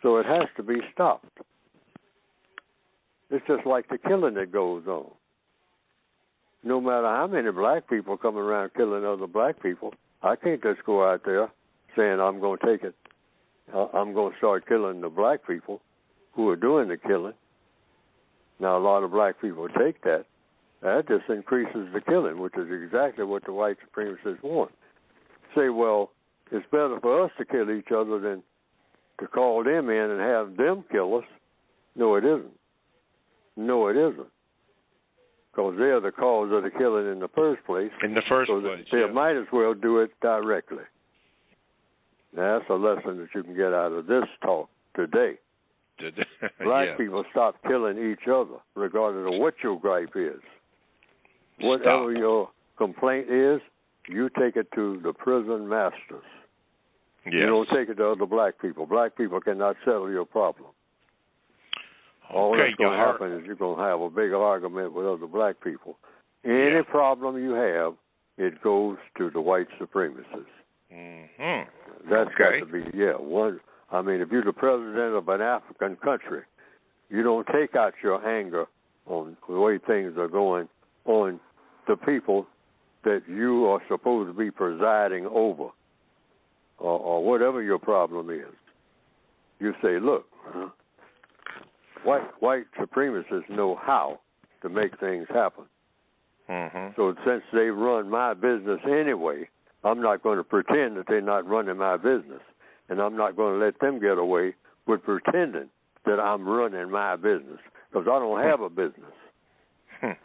So it has to be stopped. It's just like the killing that goes on. No matter how many black people come around killing other black people, I can't just go out there saying I'm going to take it. I'm going to start killing the black people who are doing the killing. Now, a lot of black people take that. That just increases the killing, which is exactly what the white supremacists want. Say, well, it's better for us to kill each other than to call them in and have them kill us. No, it isn't. No, it isn't. Because they're the cause of the killing in the first place. In the first place, they might as well do it directly. Now, that's a lesson that you can get out of this talk today. Black people stop killing each other, regardless of what your gripe is. Whatever your complaint is, you take it to the prison masters. Yes. You don't take it to other black people. Black people cannot settle your problem. All that's going to happen is you're going to have a big argument with other black people. Any problem you have, it goes to the white supremacists. Mm-hmm. That's got to be, one. I mean, if you're the president of an African country, you don't take out your anger on the way things are going on the people that you are supposed to be presiding over, or whatever your problem is. You say, look, white supremacists know how to make things happen. Mm-hmm. So since they run my business anyway, I'm not going to pretend that they're not running my business. And I'm not going to let them get away with pretending that I'm running my business, because I don't have a business.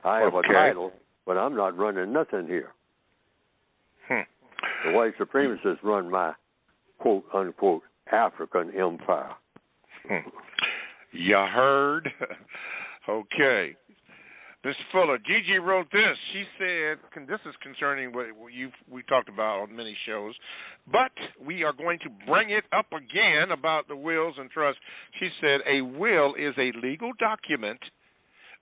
I have a title but I'm not running nothing here. The white supremacists run my quote unquote African empire. You heard? Okay. Ms. Fuller, Gigi wrote this. She said, this is concerning what we talked about on many shows, but we are going to bring it up again about the wills and trusts. She said, a will is a legal document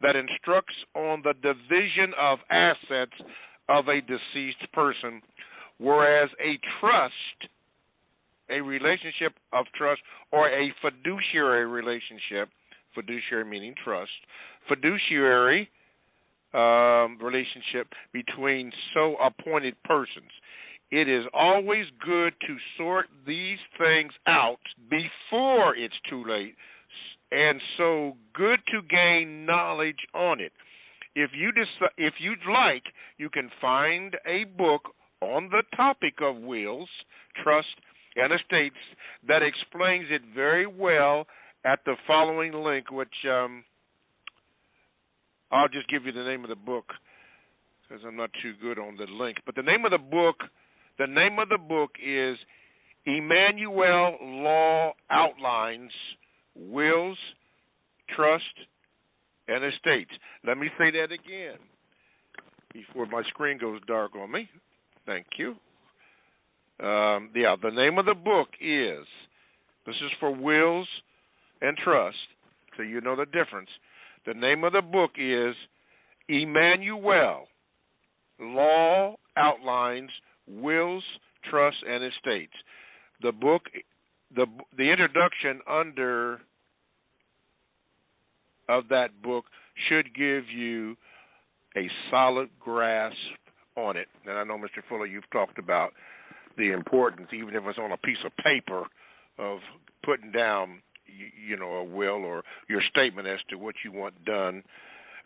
that instructs on the division of assets of a deceased person, whereas a trust, a relationship of trust, or a fiduciary relationship, fiduciary meaning trust, fiduciary relationship between so appointed persons. It is always good to sort these things out before it's too late, and so good to gain knowledge on it. If you'd like, you can find a book on the topic of wills, trust, and estates that explains it very well at the following link, which I'll just give you the name of the book because I'm not too good on the link. But the name of the book is Emmanuel Law Outlines, Wills, Trust, and Estates. Let me say that again before my screen goes dark on me. Thank you. The name of the book is, this is for wills and trust, so you know the difference. The name of the book is Emmanuel Law Outlines, Wills, Trust, and Estates. The book, the introduction of that book should give you a solid grasp on it. And I know, Mr. Fuller, you've talked about the importance, even if it's on a piece of paper, of putting down, a will or your statement as to what you want done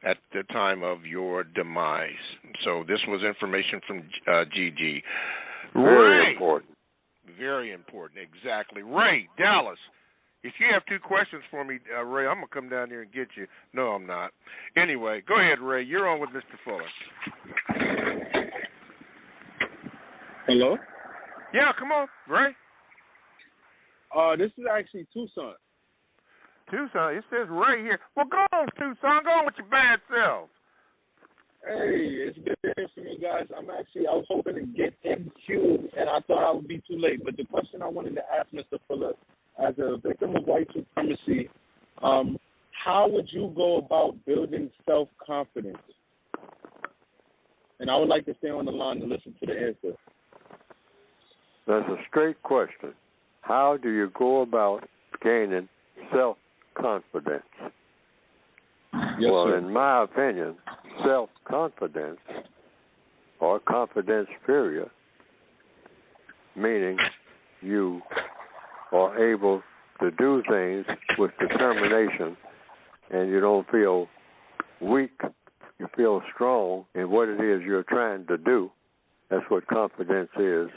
at the time of your demise. So this was information from Gigi. Very important. Very important, exactly. Ray, Dallas, if you have two questions for me, Ray, I'm going to come down here and get you. No, I'm not. Anyway, go ahead, Ray. You're on with Mr. Fuller. Hello? Yeah, come on, Ray. This is actually Tucson. Tucson? It says Ray here. Well, go on, Tucson. Go on with your bad self. Hey, it's good to hear from you guys. I was hoping to get in queue, and I thought I would be too late. But the question I wanted to ask Mr. Fuller, as a victim of white supremacy, how would you go about building self-confidence? And I would like to stay on the line and listen to the answer. That's a straight question. How do you go about gaining self-confidence? Yes, well, sir. In my opinion, self-confidence, or confidence period, meaning you are able to do things with determination and you don't feel weak, you feel strong in what it is you're trying to do. That's what confidence is.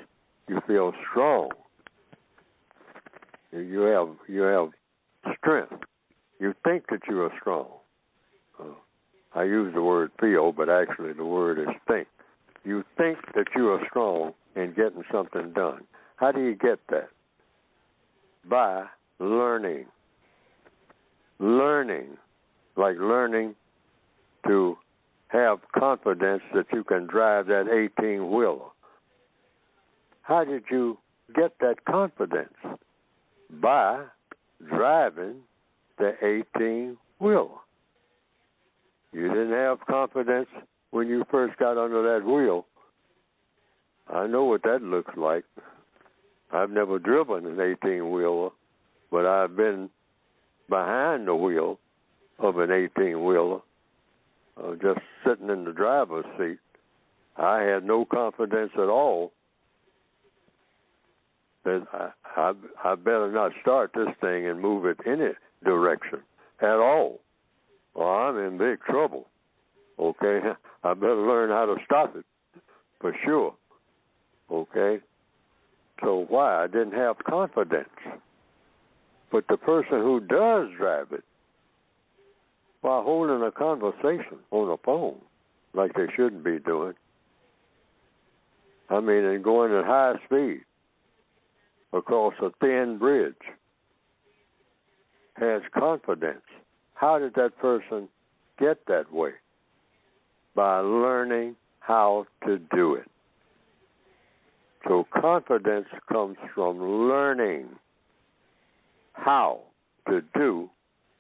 You feel strong. You have strength. You think that you are strong. I use the word feel, but actually the word is think. You think that you are strong in getting something done. How do you get that? By learning. Learning, like learning to have confidence that you can drive that 18-wheeler. How did you get that confidence? By driving the 18-wheeler. You didn't have confidence when you first got under that wheel. I know what that looks like. I've never driven an 18-wheeler, but I've been behind the wheel of an 18-wheeler, just sitting in the driver's seat. I had no confidence at all that I better not start this thing and move it any direction at all, or I'm in big trouble. Okay? I better learn how to stop it, for sure. Okay? So why? I didn't have confidence. But the person who does drive it, while holding a conversation on the phone, like they shouldn't be doing. I mean, and going at high speed across a thin bridge, has confidence. How did that person get that way? By learning how to do it. So confidence comes from learning how to do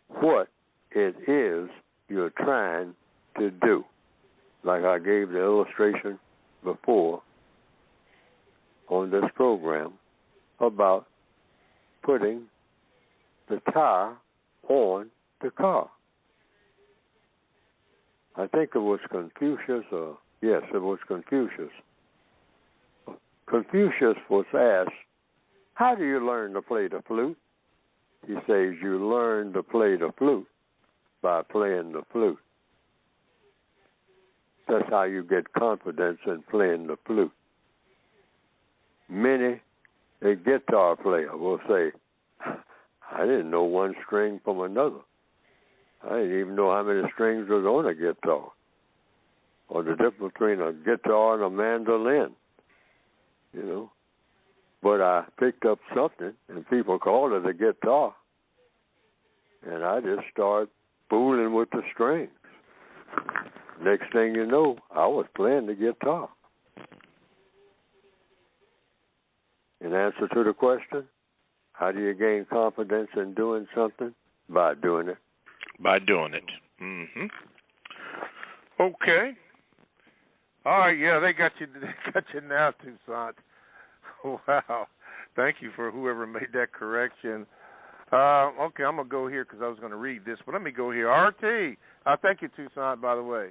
what it is you're trying to do. Like I gave the illustration before on this program about putting the tire on the car. I think it was Confucius, yes, it was Confucius. Confucius was asked, how do you learn to play the flute? He says, you learn to play the flute by playing the flute. That's how you get confidence in playing the flute. Many, a guitar player will say, I didn't know one string from another. I didn't even know how many strings was on a guitar, or the difference between a guitar and a mandolin, you know. But I picked up something, and people called it a guitar, and I just started fooling with the strings. Next thing you know, I was playing the guitar. In answer to the question, how do you gain confidence in doing something? By doing it. By doing it. Mm-hmm. Okay. All right, yeah, they got you now, Toussaint. Wow. Thank you for whoever made that correction. Okay, I'm going to go here because I was going to read this, but let me go here. RT. Thank you, Toussaint, by the way.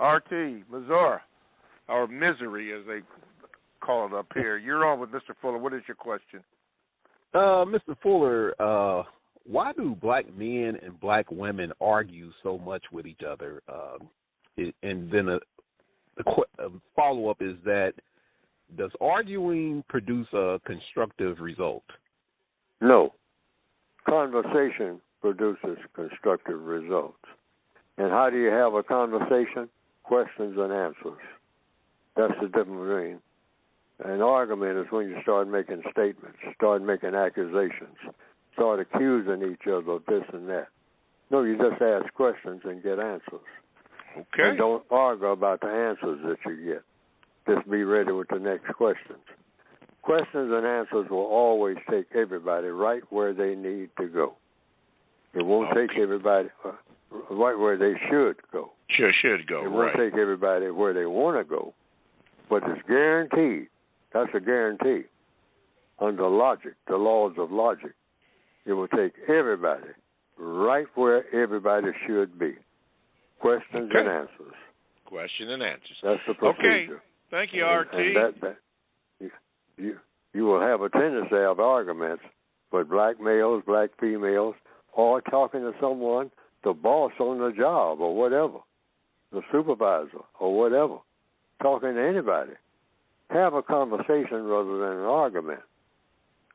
RT, Missouri, or Misery, as they call it up here. You're on with Mr. Fuller. What is your question? Mr. Fuller, why do black men and black women argue so much with each other? And then a follow-up is that, does arguing produce a constructive result? No. Conversation produces constructive results. And how do you have a conversation? Questions and answers. That's the difference between an argument is when you start making statements, start making accusations, start accusing each other of this and that. No, you just ask questions and get answers. Okay. And don't argue about the answers that you get. Just be ready with the next questions. Questions and answers will always take everybody right where they need to go. It won't take everybody right where they should go. Should go, It won't take everybody where they want to go, but it's guaranteed. That's a guarantee. Under logic, the laws of logic, it will take everybody right where everybody should be. Questions and answers. Question and answers. That's the procedure. Okay. Thank you, RT. And you will have a tendency to have arguments, but black males, black females, or talking to someone, the boss on the job or whatever, the supervisor or whatever, talking to anybody. Have a conversation rather than an argument.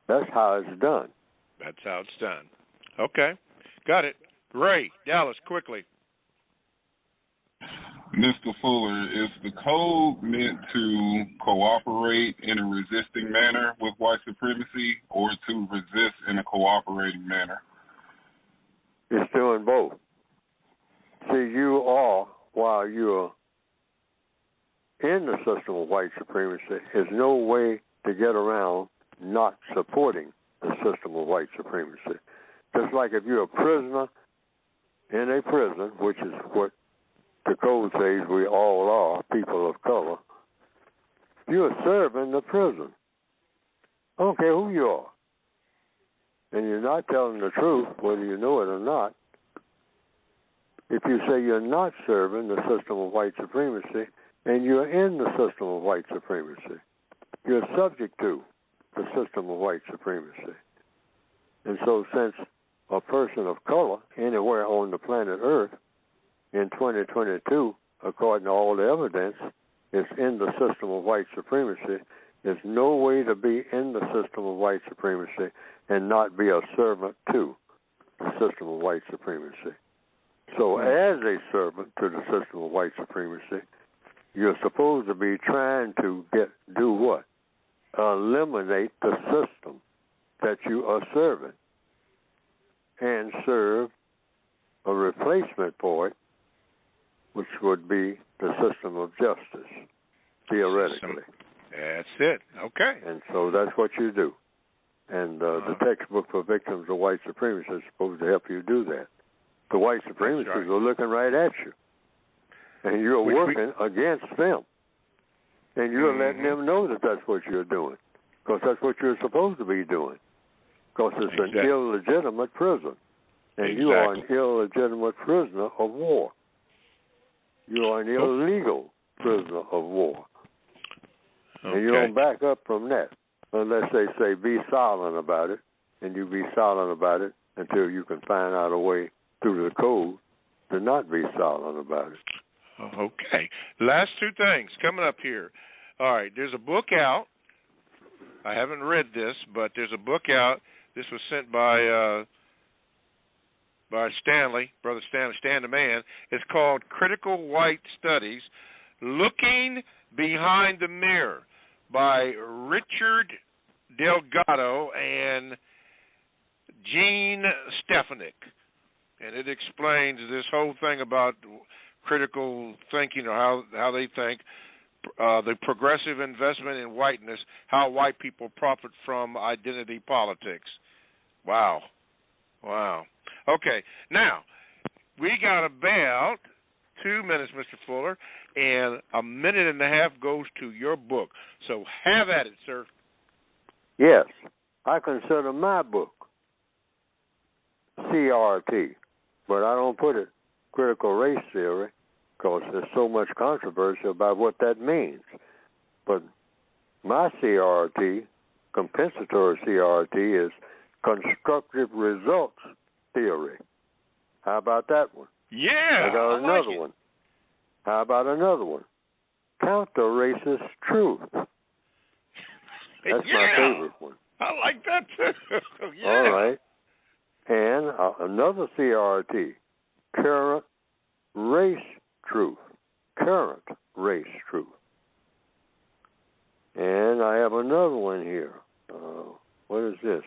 That's how it's done. That's how it's done. Okay. Got it. Ray, Dallas, quickly. Mr. Fuller, is the code meant to cooperate in a resisting manner with white supremacy or to resist in a cooperating manner? It's doing both. See, you are, while you're in the system of white supremacy, there's no way to get around not supporting the system of white supremacy. Just like if you're a prisoner in a prison, which is what the code says we all are, people of color, you're serving the prison. I don't care who you are. And you're not telling the truth, whether you know it or not. If you say you're not serving the system of white supremacy, and you're in the system of white supremacy, you're subject to the system of white supremacy. And so since a person of color anywhere on the planet Earth in 2022, according to all the evidence, is in the system of white supremacy, there's no way to be in the system of white supremacy and not be a servant to the system of white supremacy. So as a servant to the system of white supremacy, you're supposed to be trying to do what? Eliminate the system that you are serving and serve a replacement for it, which would be the system of justice, theoretically. That's it. Okay. And so that's what you do. And the textbook for victims of white supremacy is supposed to help you do that. The white supremacists are looking right at you. And you're working against them. And you're letting them know that that's what you're doing. Because that's what you're supposed to be doing. Because it's an illegitimate prison. And you are an illegitimate prisoner of war. You are an illegal prisoner of war. And you don't back up from that. Unless they say be silent about it. And you be silent about it until you can find out a way through the code to not be silent about it. Okay. Last two things coming up here. All right, there's a book out. I haven't read this, but there's a book out. This was sent by Stanley, Brother Stanley, Stan the Man. It's called Critical White Studies, Looking Behind the Mirror by Richard Delgado and Gene Stefanik. And it explains this whole thing about critical thinking, or how they think, the progressive investment in whiteness, how white people profit from identity politics. Wow. Okay, now, we got about 2 minutes, Mr. Fuller, and a minute and a half goes to your book. So have at it, sir. Yes, I consider my book CRT, but I don't put it critical race theory because there's so much controversy about what that means. But my CRT, compensatory CRT, is constructive results theory. How about that one? Yeah, I got another one. How about another one? Counter-racist truth. That's my favorite one. I like that too. Yeah. All right. And another CRT, current race truth. Current race truth. And I have another one here. What is this?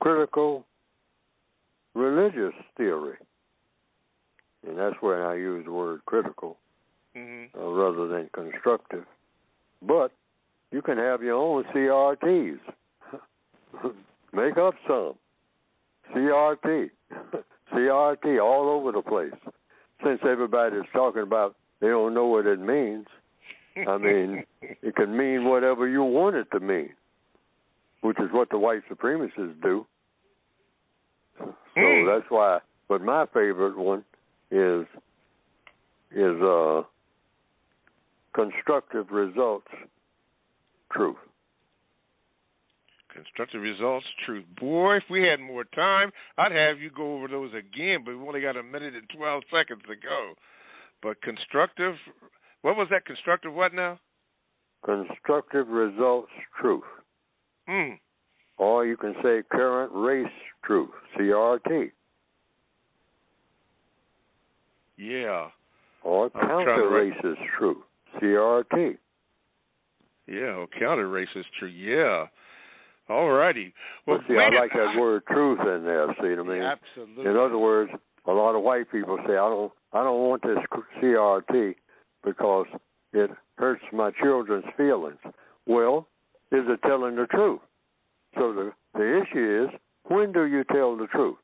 Critical religious theory. And that's where I use the word critical rather than constructive. But you can have your own CRTs. Make up some. CRT. CRT all over the place. Since everybody's talking about they don't know what it means, I mean, it can mean whatever you want it to mean, which is what the white supremacists do. So that's why. But my favorite one is constructive results truth. Constructive results truth. Boy, if we had more time, I'd have you go over those again, but we've only got a minute and 12 seconds to go. But constructive, what was that? Constructive what now? Constructive results truth. Or you can say current race truth, CRT. Yeah. Or counter-racist truth, CRT. Yeah, or counter-racist truth, yeah. All righty. Well, see, I like that word truth in there, see what I mean? Yeah, absolutely. In other words, a lot of white people say, I don't want this CRT because it hurts my children's feelings. Well, is it telling the truth? So the issue is, when do you tell the truth?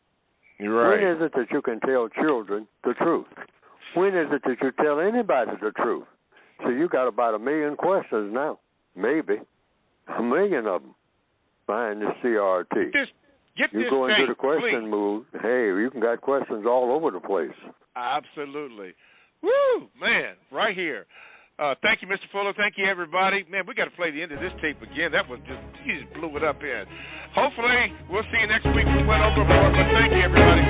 You're right. When is it that you can tell children the truth? When is it that you tell anybody the truth? So you got about 1 million questions now. Maybe 1 million of them behind this CRT. You go into the question mood, hey, you can got questions all over the place. Absolutely. Woo, man, right here. Thank you, Mr. Fuller. Thank you, everybody. Man, we got to play the end of this tape again. That was just, you just blew it up in. Hopefully, we'll see you next week. We went overboard, but thank you, everybody.